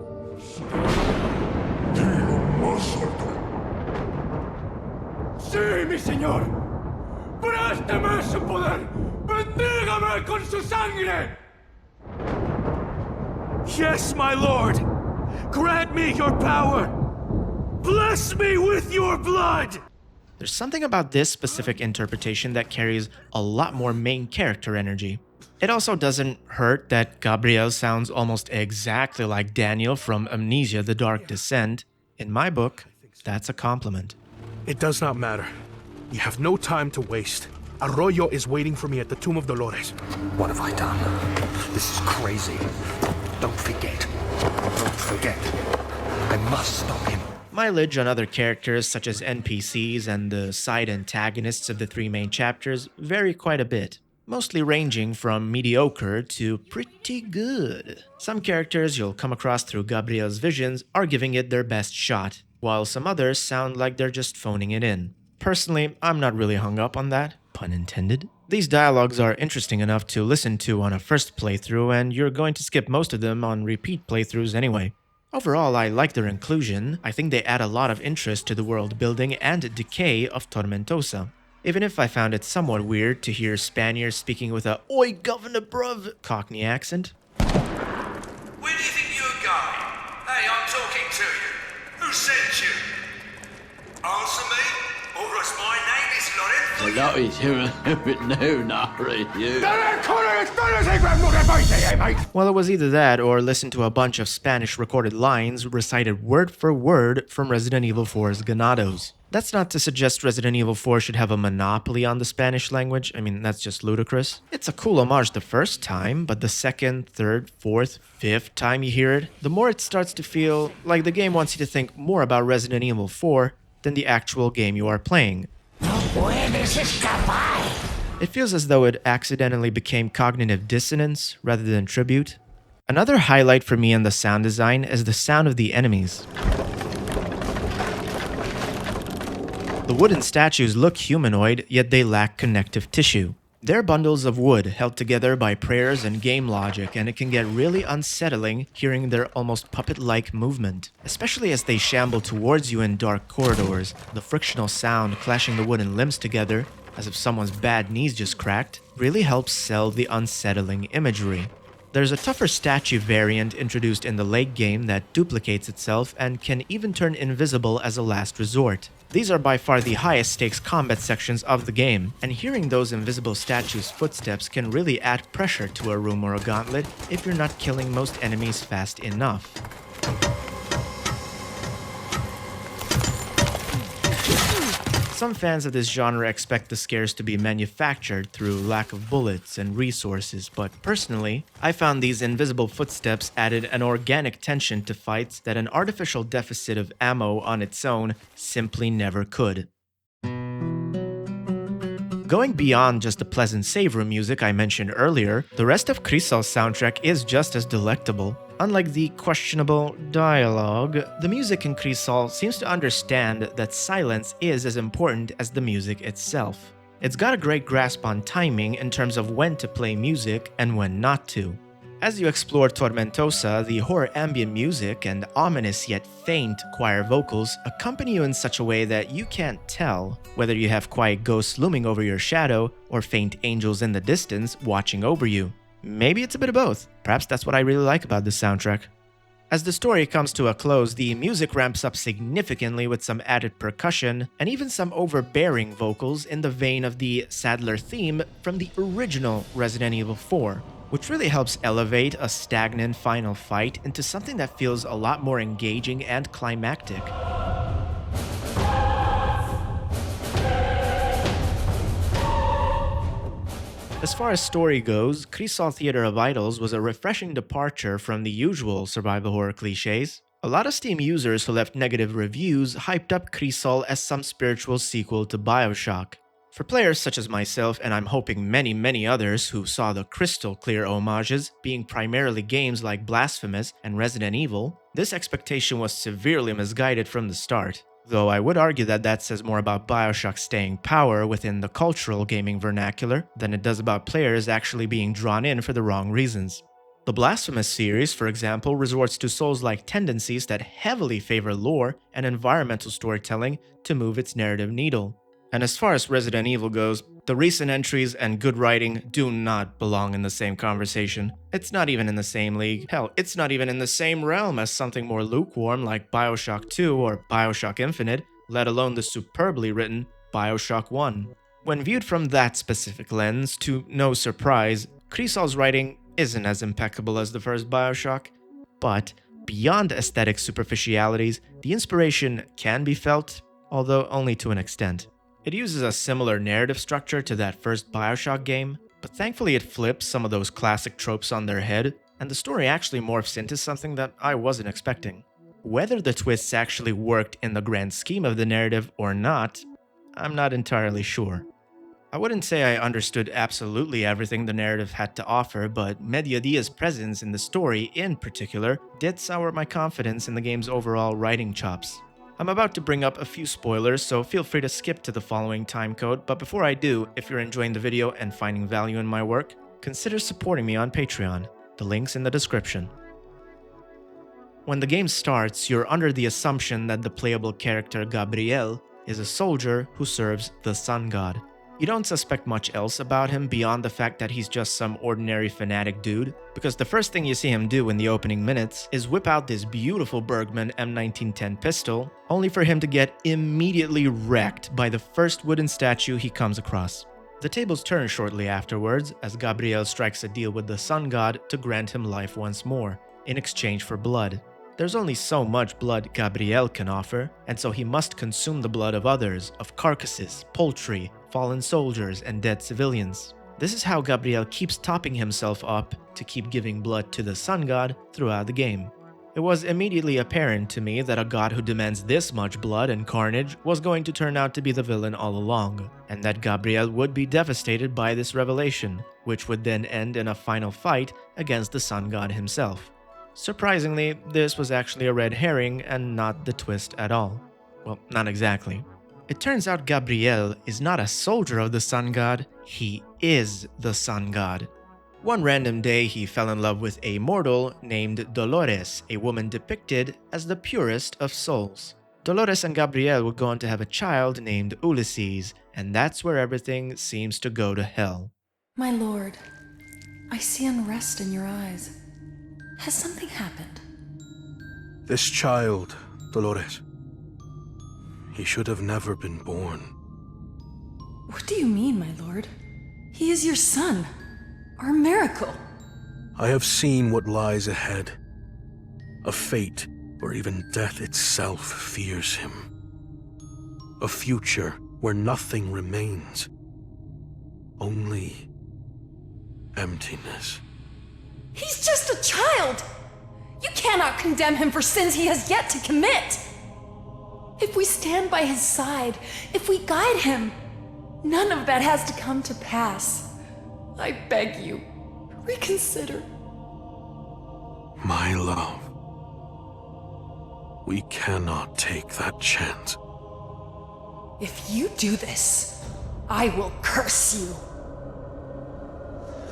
Speaker 8: Sí, mi señor. Présteme su poder. Bendígame con su sangre.
Speaker 10: Yes, my lord! Grant me your power! Bless me with your blood!
Speaker 3: There's something about this specific interpretation that carries a lot more main character energy. It also doesn't hurt that Gabriel sounds almost exactly like Daniel from Amnesia: The Dark Descent. In my book, that's a compliment.
Speaker 10: It does not matter. We have no time to waste. Arroyo is waiting for me at the Tomb of Dolores.
Speaker 12: What have I done? This is crazy. Don't forget. Don't forget. I must stop him.
Speaker 3: Mileage on other characters such as NPCs and the side antagonists of the three main chapters vary quite a bit, mostly ranging from mediocre to pretty good. Some characters you'll come across through Gabriel's visions are giving it their best shot, while some others sound like they're just phoning it in. Personally, I'm not really hung up on that, pun intended. These dialogues are interesting enough to listen to on a first playthrough, and you're going to skip most of them on repeat playthroughs anyway. Overall, I like their inclusion. I think they add a lot of interest to the world building and decay of Tormentosa. Even if I found it somewhat weird to hear Spaniards speaking with a "Oi, governor, bruv" Cockney accent.
Speaker 12: Where do you think you're going? Hey, I'm talking to you. Who sent you? Answer me, or else my name is Lorenzo.
Speaker 13: That is no, not really you.
Speaker 3: Well, it was either that or listen to a bunch of Spanish recorded lines recited word for word from Resident Evil 4's Ganados. That's not to suggest Resident Evil 4 should have a monopoly on the Spanish language. I mean, that's just ludicrous. It's a cool homage the first time, but the second, third, fourth, fifth time you hear it, the more it starts to feel like the game wants you to think more about Resident Evil 4 than the actual game you are playing. It feels as though it accidentally became cognitive dissonance rather than tribute. Another highlight for me in the sound design is the sound of the enemies. The wooden statues look humanoid, yet they lack connective tissue. They're bundles of wood held together by prayers and game logic, and it can get really unsettling hearing their almost puppet-like movement. Especially as they shamble towards you in dark corridors, the frictional sound clashing the wooden limbs together, as if someone's bad knees just cracked, really helps sell the unsettling imagery. There's a tougher statue variant introduced in the late game that duplicates itself and can even turn invisible as a last resort. These are by far the highest stakes combat sections of the game, and hearing those invisible statues' footsteps can really add pressure to a room or a gauntlet if you're not killing most enemies fast enough. Some fans of this genre expect the scares to be manufactured through lack of bullets and resources, but personally, I found these invisible footsteps added an organic tension to fights that an artificial deficit of ammo on its own simply never could. Going beyond just the pleasant save room music I mentioned earlier, the rest of Crisol's soundtrack is just as delectable. Unlike the questionable dialogue, the music in Crisol seems to understand that silence is as important as the music itself. It's got a great grasp on timing in terms of when to play music and when not to. As you explore Tormentosa, the horror ambient music and ominous yet faint choir vocals accompany you in such a way that you can't tell whether you have quiet ghosts looming over your shadow or faint angels in the distance watching over you. Maybe it's a bit of both. Perhaps that's what I really like about this soundtrack. As the story comes to a close, the music ramps up significantly with some added percussion and even some overbearing vocals in the vein of the Sadler theme from the original Resident Evil 4. Which really helps elevate a stagnant final fight into something that feels a lot more engaging and climactic. As far as story goes, Crisol Theater of Idols was a refreshing departure from the usual survival horror cliches. A lot of Steam users who left negative reviews hyped up Crisol as some spiritual sequel to Bioshock. For players such as myself, and I'm hoping many others who saw the crystal clear homages being primarily games like Blasphemous and Resident Evil, this expectation was severely misguided from the start. Though I would argue that that says more about Bioshock's staying power within the cultural gaming vernacular than it does about players actually being drawn in for the wrong reasons. The Blasphemous series, for example, resorts to Souls-like tendencies that heavily favor lore and environmental storytelling to move its narrative needle. And as far as Resident Evil goes, the recent entries and good writing do not belong in the same conversation. It's not even in the same league. Hell, it's not even in the same realm as something more lukewarm like Bioshock 2 or Bioshock Infinite, let alone the superbly written Bioshock 1. When viewed from that specific lens, to no surprise, Crisol's writing isn't as impeccable as the first Bioshock, but beyond aesthetic superficialities, the inspiration can be felt, although only to an extent. It uses a similar narrative structure to that first Bioshock game, but thankfully it flips some of those classic tropes on their head, and the story actually morphs into something that I wasn't expecting. Whether the twists actually worked in the grand scheme of the narrative or not, I'm not entirely sure. I wouldn't say I understood absolutely everything the narrative had to offer, but Mediodia's presence in the story in particular did sour my confidence in the game's overall writing chops. I'm about to bring up a few spoilers, so feel free to skip to the following timecode, but before I do, if you're enjoying the video and finding value in my work, consider supporting me on Patreon. The link's in the description. When the game starts, you're under the assumption that the playable character Gabriel is a soldier who serves the Sun God. You don't suspect much else about him beyond the fact that he's just some ordinary fanatic dude, because the first thing you see him do in the opening minutes is whip out this beautiful Bergman M1910 pistol, only for him to get immediately wrecked by the first wooden statue he comes across. The tables turn shortly afterwards as Gabriel strikes a deal with the Sun God to grant him life once more, in exchange for blood. There's only so much blood Gabriel can offer, and so he must consume the blood of others, of carcasses, poultry, fallen soldiers, and dead civilians. This is how Gabriel keeps topping himself up to keep giving blood to the Sun God throughout the game. It was immediately apparent to me that a god who demands this much blood and carnage was going to turn out to be the villain all along, and that Gabriel would be devastated by this revelation, which would then end in a final fight against the Sun God himself. Surprisingly, this was actually a red herring and not the twist at all. Well, not exactly. It turns out Gabriel is not a soldier of the Sun God, he is the Sun God. One random day, he fell in love with a mortal named Dolores, a woman depicted as the purest of souls. Dolores and Gabriel would go on to have a child named Ulysses, and that's where everything seems to go to hell.
Speaker 14: My lord, I see unrest in your eyes. Has something happened?
Speaker 10: This child, Dolores, he should have never been born.
Speaker 14: What do you mean, my lord? He is your son. Our miracle.
Speaker 10: I have seen what lies ahead. A fate where even death itself fears him. A future where nothing remains. Only emptiness.
Speaker 14: He's just a child! You cannot condemn him for sins he has yet to commit! If we stand by his side, if we guide him, None of that has to come to pass. I beg you, reconsider.
Speaker 10: My love, we cannot take that chance.
Speaker 14: If you do this, I will curse you.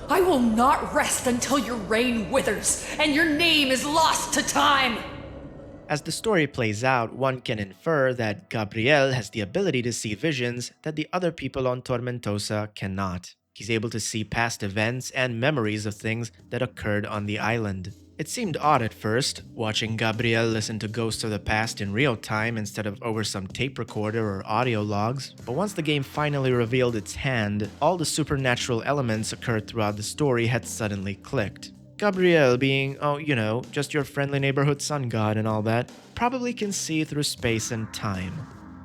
Speaker 14: I will not rest until your reign withers and your name is lost to time.
Speaker 3: As the story plays out, one can infer that Gabriel has the ability to see visions that the other people on Tormentosa cannot. He's able to see past events and memories of things that occurred on the island. It seemed odd at first, watching Gabriel listen to ghosts of the past in real time instead of over some tape recorder or audio logs, but once the game finally revealed its hand, all the supernatural elements occurred throughout the story had suddenly clicked. Gabriel being, oh, you know, just your friendly neighborhood sun god and all that, probably can see through space and time.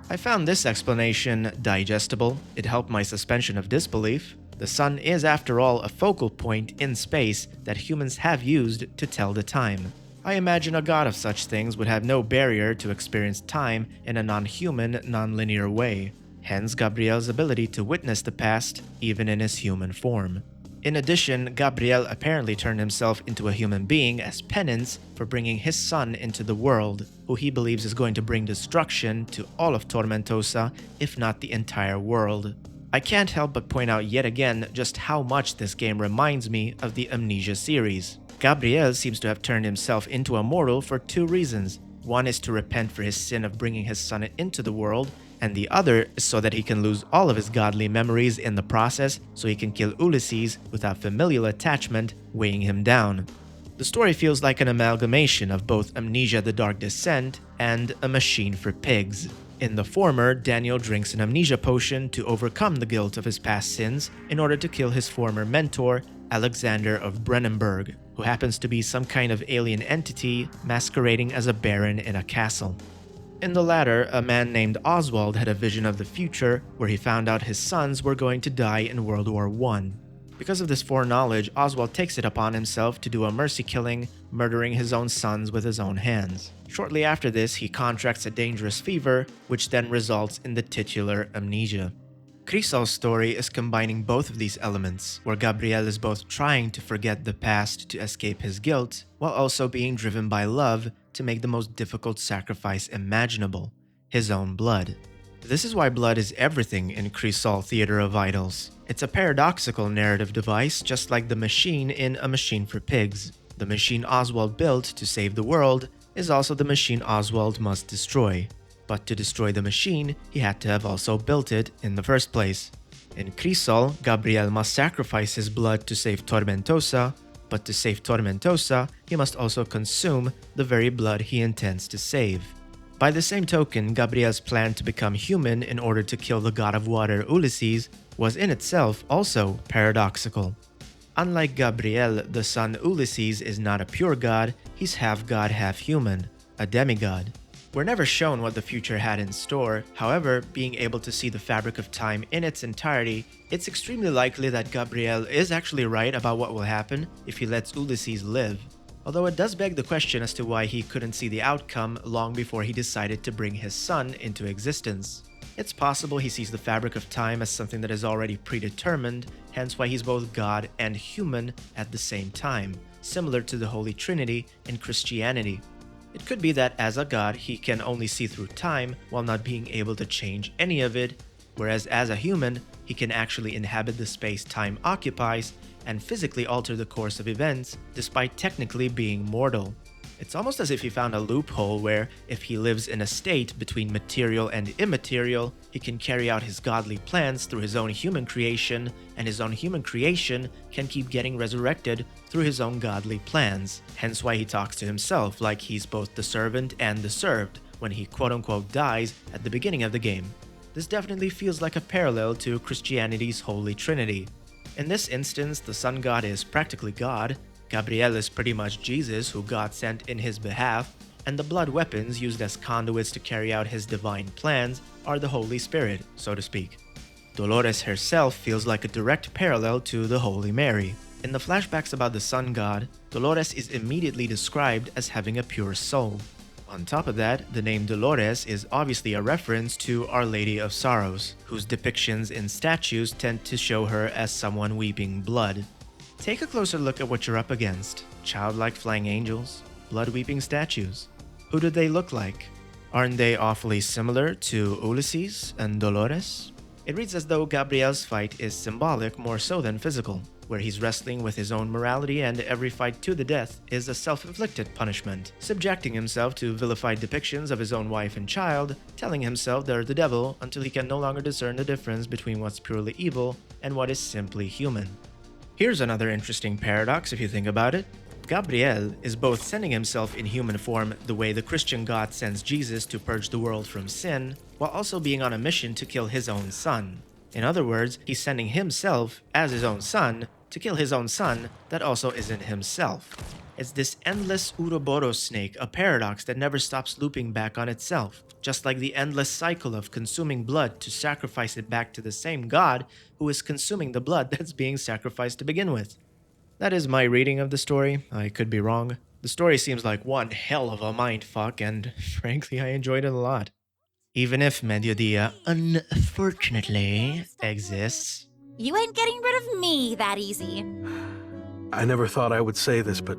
Speaker 3: I found this explanation digestible. It helped my suspension of disbelief. The sun is, after all, a focal point in space that humans have used to tell the time. I imagine a god of such things would have no barrier to experience time in a non-human, non-linear way. Hence Gabriel's ability to witness the past, even in his human form. In addition, Gabriel apparently turned himself into a human being as penance for bringing his son into the world, who he believes is going to bring destruction to all of Tormentosa, if not the entire world. I can't help but point out yet again just how much this game reminds me of the Amnesia series. Gabriel seems to have turned himself into a mortal for two reasons. One is to repent for his sin of bringing his son into the world, and the other is so that he can lose all of his godly memories in the process so he can kill Ulysses without familial attachment weighing him down. The story feels like an amalgamation of both Amnesia: The Dark Descent and A Machine for Pigs. In the former, Daniel drinks an amnesia potion to overcome the guilt of his past sins in order to kill his former mentor, Alexander of Brennenburg, who happens to be some kind of alien entity masquerading as a baron in a castle. In the latter, a man named Oswald had a vision of the future where he found out his sons were going to die in World War I. Because of this foreknowledge, Oswald takes it upon himself to do a mercy killing, murdering his own sons with his own hands. Shortly after this, he contracts a dangerous fever, which then results in the titular amnesia. Crisol's story is combining both of these elements, where Gabriel is both trying to forget the past to escape his guilt, while also being driven by love to make the most difficult sacrifice imaginable, his own blood. This is why blood is everything in Crisol Theater of Idols. It's a paradoxical narrative device, just like the machine in A Machine for Pigs. The machine Oswald built to save the world is also the machine Oswald must destroy. But to destroy the machine, he had to have also built it in the first place. In Crisol, Gabriel must sacrifice his blood to save Tormentosa, but to save Tormentosa, he must also consume the very blood he intends to save. By the same token, Gabriel's plan to become human in order to kill the god of water Ulysses was in itself also paradoxical. Unlike Gabriel, the son Ulysses is not a pure god, he's half god, half human, a demigod. We're never shown what the future had in store. However, being able to see the fabric of time in its entirety, it's extremely likely that Gabriel is actually right about what will happen if he lets Ulysses live. Although it does beg the question as to why he couldn't see the outcome long before he decided to bring his son into existence. It's possible he sees the fabric of time as something that is already predetermined, hence why he's both God and human at the same time, similar to the Holy Trinity in Christianity. It could be that as a god, he can only see through time while not being able to change any of it, whereas as a human, he can actually inhabit the space time occupies and physically alter the course of events despite technically being mortal. It's almost as if he found a loophole where, if he lives in a state between material and immaterial, he can carry out his godly plans through his own human creation, and his own human creation can keep getting resurrected through his own godly plans. Hence why he talks to himself like he's both the servant and the served when he quote-unquote dies at the beginning of the game. This definitely feels like a parallel to Christianity's Holy Trinity. In this instance, the sun god is practically God, Gabriel is pretty much Jesus who God sent in his behalf, and the blood weapons used as conduits to carry out his divine plans are the Holy Spirit, so to speak. Dolores herself feels like a direct parallel to the Holy Mary. In the flashbacks about the sun god, Dolores is immediately described as having a pure soul. On top of that, the name Dolores is obviously a reference to Our Lady of Sorrows, whose depictions in statues tend to show her as someone weeping blood. Take a closer look at what you're up against. Childlike flying angels, blood-weeping statues. Who do they look like? Aren't they awfully similar to Ulysses and Dolores? It reads as though Gabriel's fight is symbolic more so than physical, where he's wrestling with his own morality and every fight to the death is a self-inflicted punishment, subjecting himself to vilified depictions of his own wife and child, telling himself they're the devil until he can no longer discern the difference between what's purely evil and what is simply human. Here's another interesting paradox if you think about it. Gabriel is both sending himself in human form the way the Christian God sends Jesus to purge the world from sin, while also being on a mission to kill his own son. In other words, he's sending himself as his own son to kill his own son that also isn't himself. It's this endless Ouroboros snake, a paradox that never stops looping back on itself, just like the endless cycle of consuming blood to sacrifice it back to the same God who is consuming the blood that's being sacrificed to begin with. That is my reading of the story. I could be wrong. The story seems like one hell of a mindfuck, and frankly, I enjoyed it a lot. Even if Mediodía, unfortunately, exists.
Speaker 7: You ain't getting rid of me that easy.
Speaker 10: I never thought I would say this, but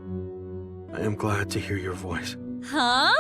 Speaker 10: I am glad to hear your voice.
Speaker 7: Huh?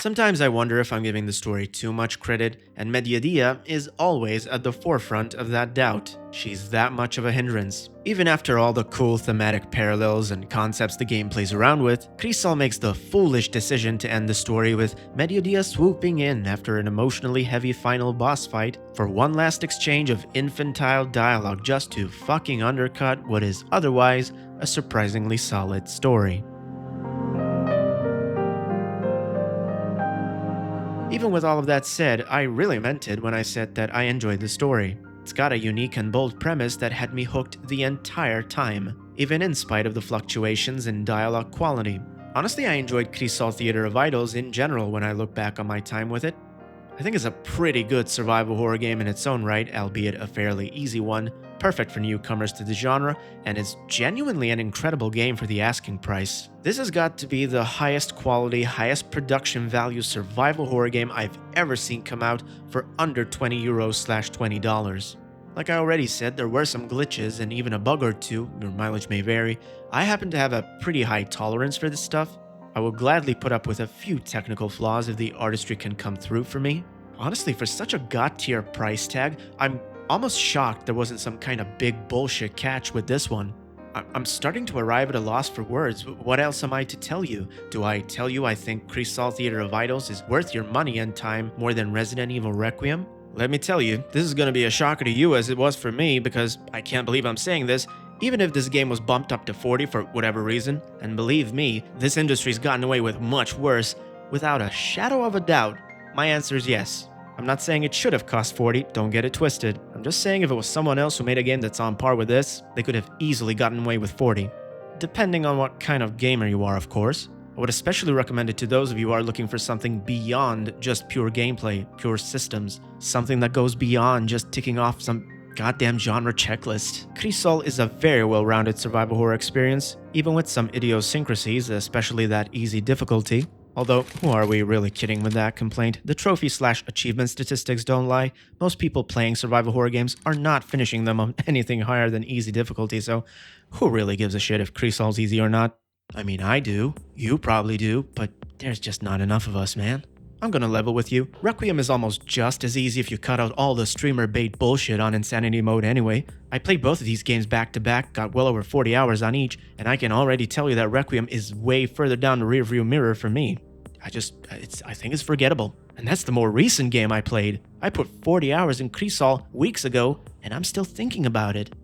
Speaker 3: Sometimes I wonder if I'm giving the story too much credit, and Mediodía is always at the forefront of that doubt. She's that much of a hindrance. Even after all the cool thematic parallels and concepts the game plays around with, Crisol makes the foolish decision to end the story with Mediodía swooping in after an emotionally heavy final boss fight for one last exchange of infantile dialogue just to fucking undercut what is otherwise a surprisingly solid story. Even with all of that said, I really meant it when I said that I enjoyed the story. It's got a unique and bold premise that had me hooked the entire time, even in spite of the fluctuations in dialogue quality. Honestly, I enjoyed Crisol Theater of Idols in general when I look back on my time with it. I think it's a pretty good survival horror game in its own right, albeit a fairly easy one, perfect for newcomers to the genre, and it's genuinely an incredible game for the asking price. This has got to be the highest quality, highest production value survival horror game I've ever seen come out for under €20/$20. Like I already said, there were some glitches and even a bug or two, your mileage may vary. I happen to have a pretty high tolerance for this stuff. I will gladly put up with a few technical flaws if the artistry can come through for me. Honestly, for such a god-tier price tag, I'm almost shocked there wasn't some kind of big bullshit catch with this one. I'm starting to arrive at a loss for words. What else am I to tell you? Do I tell you I think Crisol Theater of Idols is worth your money and time more than Resident Evil Requiem? Let me tell you, this is going to be a shocker to you as it was for me, because I can't believe I'm saying this, even if this game was bumped up to 40 for whatever reason, and believe me, this industry's gotten away with much worse, without a shadow of a doubt, my answer is yes. I'm not saying it should have cost 40, don't get it twisted. I'm just saying if it was someone else who made a game that's on par with this, they could have easily gotten away with 40. Depending on what kind of gamer you are, of course. I would especially recommend it to those of you who are looking for something beyond just pure gameplay, pure systems, something that goes beyond just ticking off some goddamn genre checklist. Crisol is a very well-rounded survival horror experience, even with some idiosyncrasies, especially that easy difficulty. Although, who are we really kidding with that complaint? The trophy/achievement statistics don't lie. Most people playing survival horror games are not finishing them on anything higher than easy difficulty, so who really gives a shit if Crisol's easy or not? I mean, I do. You probably do, but there's just not enough of us, man. I'm gonna level with you. Requiem is almost just as easy if you cut out all the streamer bait bullshit on insanity mode anyway. I played both of these games back to back, got well over 40 hours on each, and I can already tell you that Requiem is way further down the rearview mirror for me. I think it's forgettable. And that's the more recent game I played. I put 40 hours in Crisol weeks ago, and I'm still thinking about it.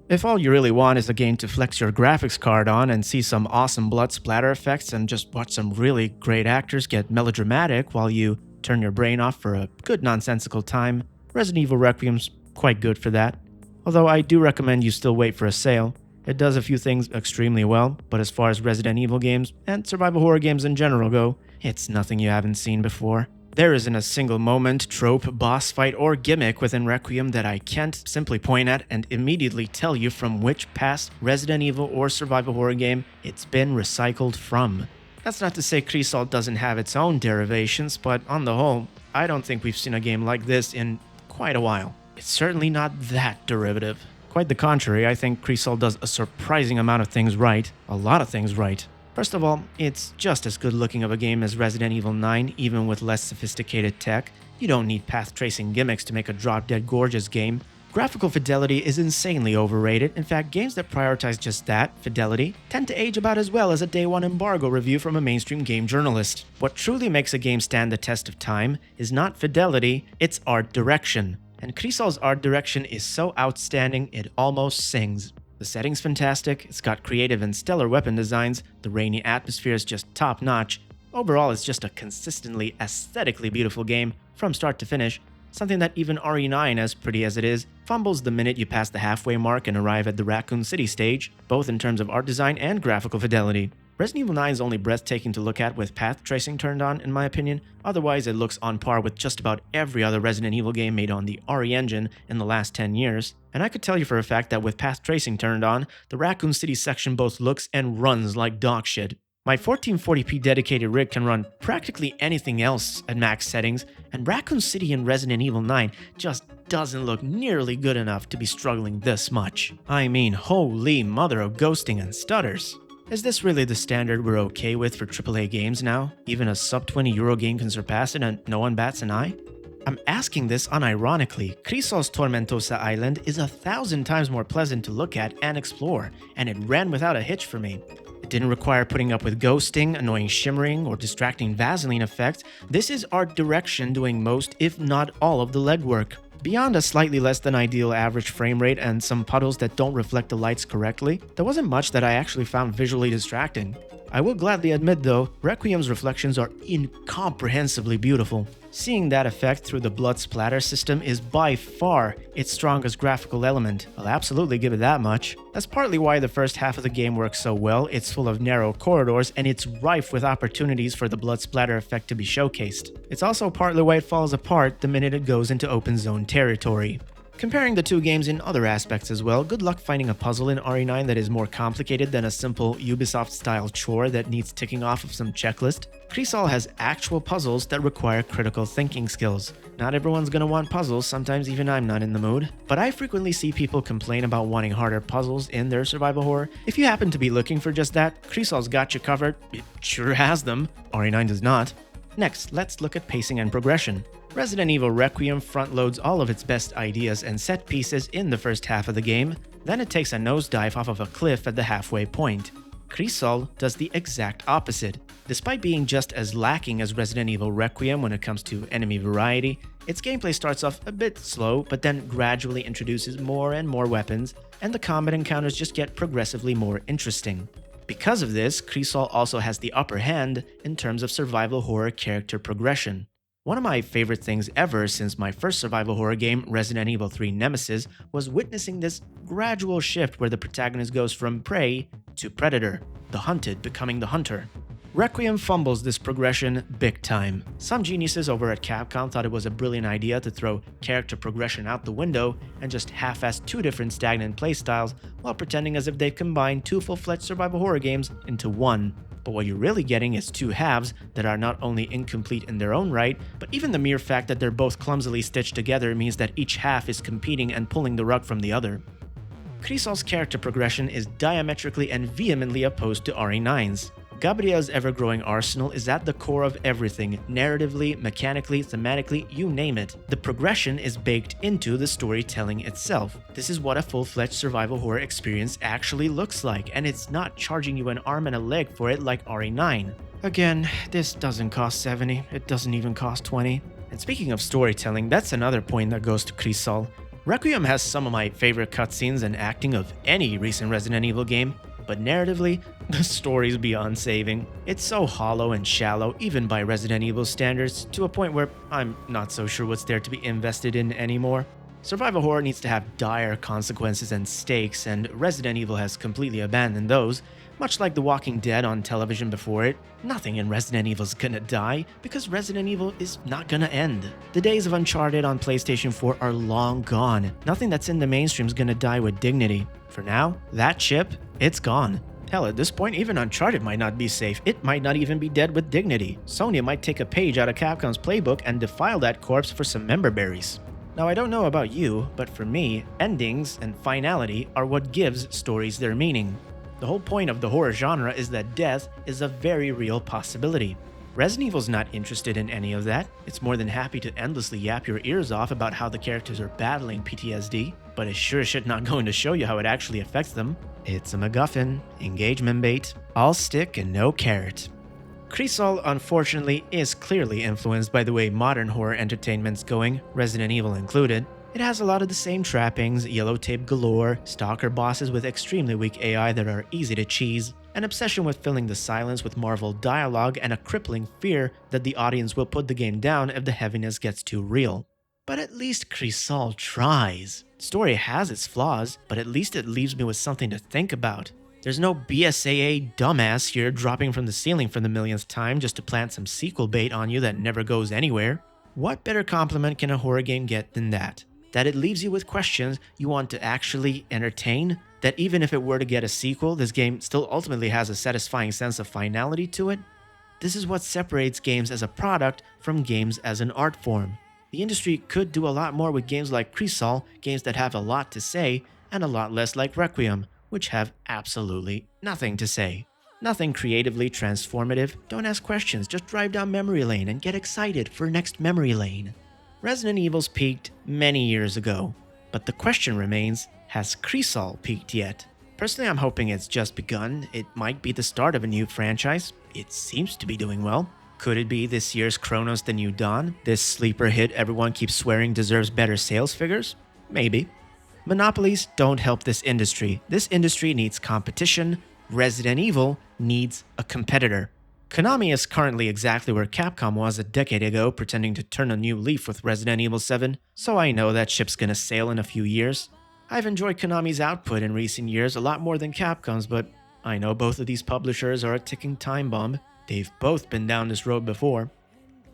Speaker 3: If all you really want is a game to flex your graphics card on and see some awesome blood splatter effects and just watch some really great actors get melodramatic while you turn your brain off for a good nonsensical time, Resident Evil Requiem's quite good for that. Although I do recommend you still wait for a sale. It does a few things extremely well, but as far as Resident Evil games, and survival horror games in general go, it's nothing you haven't seen before. There isn't a single moment, trope, boss fight, or gimmick within Requiem that I can't simply point at and immediately tell you from which past Resident Evil or survival horror game it's been recycled from. That's not to say Crisol doesn't have its own derivations, but on the whole, I don't think we've seen a game like this in quite a while. It's certainly not that derivative. Quite the contrary, I think Crisol does a surprising amount of things right. A lot of things right. First of all, it's just as good looking of a game as Resident Evil 9, even with less sophisticated tech. You don't need path tracing gimmicks to make a drop-dead gorgeous game. Graphical fidelity is insanely overrated. In fact, games that prioritize just that, fidelity, tend to age about as well as a day one embargo review from a mainstream game journalist. What truly makes a game stand the test of time is not fidelity, it's art direction. And Crisol's art direction is so outstanding it almost sings. The setting's fantastic, it's got creative and stellar weapon designs, the rainy atmosphere is just top-notch. Overall, it's just a consistently aesthetically beautiful game from start to finish. Something that even RE9, as pretty as it is, fumbles the minute you pass the halfway mark and arrive at the Raccoon City stage, both in terms of art design and graphical fidelity. Resident Evil 9 is only breathtaking to look at with path tracing turned on, in my opinion. Otherwise, it looks on par with just about every other Resident Evil game made on the RE engine in the last 10 years. And I could tell you for a fact that with path tracing turned on, the Raccoon City section both looks and runs like dog shit. My 1440p dedicated rig can run practically anything else at max settings, and Raccoon City in Resident Evil 9 just doesn't look nearly good enough to be struggling this much. I mean, holy mother of ghosting and stutters. Is this really the standard we're okay with for AAA games now? Even a sub-€20 game can surpass it and no one bats an eye? I'm asking this unironically. Crisol's Tormentosa Island is 1,000 times more pleasant to look at and explore, and it ran without a hitch for me. It didn't require putting up with ghosting, annoying shimmering, or distracting Vaseline effects. This is art direction doing most, if not all, of the legwork. Beyond a slightly less than ideal average frame rate and some puddles that don't reflect the lights correctly, there wasn't much that I actually found visually distracting. I will gladly admit though, Requiem's reflections are incomprehensibly beautiful. Seeing that effect through the blood splatter system is by far its strongest graphical element. I'll absolutely give it that much. That's partly why the first half of the game works so well. It's full of narrow corridors and it's rife with opportunities for the blood splatter effect to be showcased. It's also partly why it falls apart the minute it goes into open zone territory. Comparing the two games in other aspects as well, good luck finding a puzzle in RE9 that is more complicated than a simple Ubisoft-style chore that needs ticking off of some checklist. Crisol has actual puzzles that require critical thinking skills. Not everyone's gonna want puzzles, sometimes even I'm not in the mood. But I frequently see people complain about wanting harder puzzles in their survival horror. If you happen to be looking for just that, Crisol's got you covered. It sure has them. RE9 does not. Next, let's look at pacing and progression. Resident Evil Requiem front-loads all of its best ideas and set pieces in the first half of the game, then it takes a nosedive off of a cliff at the halfway point. Crisol does the exact opposite. Despite being just as lacking as Resident Evil Requiem when it comes to enemy variety, its gameplay starts off a bit slow, but then gradually introduces more and more weapons, and the combat encounters just get progressively more interesting. Because of this, Crisol also has the upper hand in terms of survival horror character progression. One of my favorite things ever since my first survival horror game, Resident Evil 3 Nemesis, was witnessing this gradual shift where the protagonist goes from prey to predator, the hunted becoming the hunter. Requiem fumbles this progression big time. Some geniuses over at Capcom thought it was a brilliant idea to throw character progression out the window and just half-ass two different stagnant playstyles while pretending as if they combined two full-fledged survival horror games into one. But what you're really getting is two halves that are not only incomplete in their own right, but even the mere fact that they're both clumsily stitched together means that each half is competing and pulling the rug from the other. Crisol's character progression is diametrically and vehemently opposed to RE9's. Gabriel's ever-growing arsenal is at the core of everything, narratively, mechanically, thematically, you name it. The progression is baked into the storytelling itself. This is what a full-fledged survival horror experience actually looks like, and it's not charging you an arm and a leg for it like RE9. Again, this doesn't cost $70, it doesn't even cost $20. And speaking of storytelling, that's another point that goes to Crisol. Requiem has some of my favorite cutscenes and acting of any recent Resident Evil game, but narratively, the story's beyond saving. It's so hollow and shallow, even by Resident Evil standards, to a point where I'm not so sure what's there to be invested in anymore. Survival horror needs to have dire consequences and stakes, and Resident Evil has completely abandoned those. Much like The Walking Dead on television before it, nothing in Resident Evil's gonna die, because Resident Evil is not gonna end. The days of Uncharted on PlayStation 4 are long gone. Nothing that's in the mainstream's gonna die with dignity. For now, that chip, it's gone. Hell, at this point, even Uncharted might not be safe. It might not even be dead with dignity. Sony might take a page out of Capcom's playbook and defile that corpse for some member berries. Now, I don't know about you, but for me, endings and finality are what gives stories their meaning. The whole point of the horror genre is that death is a very real possibility. Resident Evil's not interested in any of that. It's more than happy to endlessly yap your ears off about how the characters are battling PTSD, but it's sure as shit not going to show you how it actually affects them. It's a MacGuffin, engagement bait, all stick and no carrot. Crisol, unfortunately, is clearly influenced by the way modern horror entertainment's going, Resident Evil included. It has a lot of the same trappings, yellow tape galore, stalker bosses with extremely weak AI that are easy to cheese, an obsession with filling the silence with Marvel dialogue, and a crippling fear that the audience will put the game down if the heaviness gets too real. But at least Crisol tries. The story has its flaws, but at least it leaves me with something to think about. There's no BSAA dumbass here dropping from the ceiling for the millionth time just to plant some sequel bait on you that never goes anywhere. What better compliment can a horror game get than that? That it leaves you with questions you want to actually entertain? That even if it were to get a sequel, this game still ultimately has a satisfying sense of finality to it? This is what separates games as a product from games as an art form. The industry could do a lot more with games like Crisol, games that have a lot to say, and a lot less like Requiem, which have absolutely nothing to say. Nothing creatively transformative. Don't ask questions, just drive down memory lane and get excited for next memory lane. Resident Evil's peaked many years ago, but the question remains, has Crisol peaked yet? Personally, I'm hoping it's just begun. It might be the start of a new franchise. It seems to be doing well. Could it be this year's Chronos The New Dawn? This sleeper hit everyone keeps swearing deserves better sales figures? Maybe. Monopolies don't help this industry. This industry needs competition. Resident Evil needs a competitor. Konami is currently exactly where Capcom was a decade ago, pretending to turn a new leaf with Resident Evil 7, so I know that ship's gonna sail in a few years. I've enjoyed Konami's output in recent years a lot more than Capcom's, but I know both of these publishers are a ticking time bomb. They've both been down this road before.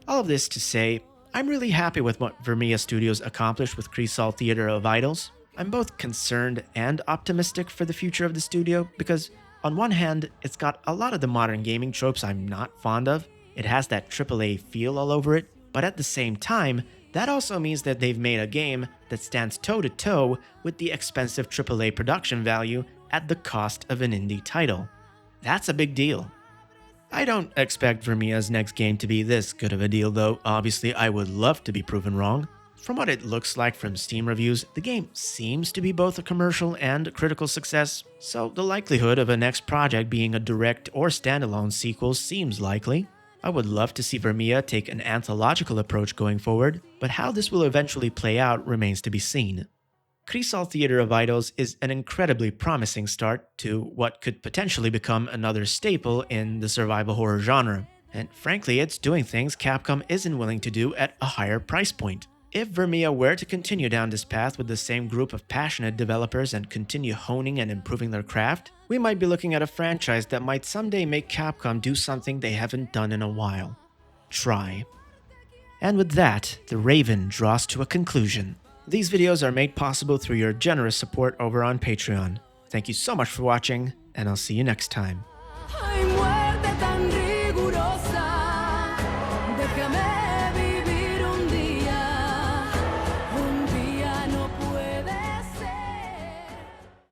Speaker 3: All of this to say, I'm really happy with what Vermia Studios accomplished with Crisol Theater of Idols. I'm both concerned and optimistic for the future of the studio because on one hand, it's got a lot of the modern gaming tropes I'm not fond of. It has that AAA feel all over it, but at the same time, that also means that they've made a game that stands toe-to-toe with the expensive AAA production value at the cost of an indie title. That's a big deal. I don't expect Vermia's next game to be this good of a deal though. Obviously, I would love to be proven wrong. From what it looks like from Steam reviews, the game seems to be both a commercial and a critical success, so the likelihood of a next project being a direct or standalone sequel seems likely. I would love to see Vermia take an anthological approach going forward, but how this will eventually play out remains to be seen. Crisol Theater of Idols is an incredibly promising start to what could potentially become another staple in the survival horror genre, and frankly, it's doing things Capcom isn't willing to do at a higher price point. If Vermia were to continue down this path with the same group of passionate developers and continue honing and improving their craft, we might be looking at a franchise that might someday make Capcom do something they haven't done in a while. Try. And with that, the Raven draws to a conclusion. These videos are made possible through your generous support over on Patreon. Thank you so much for watching, and I'll see you next time.
Speaker 1: Hay muerte tan rigurosa, déjame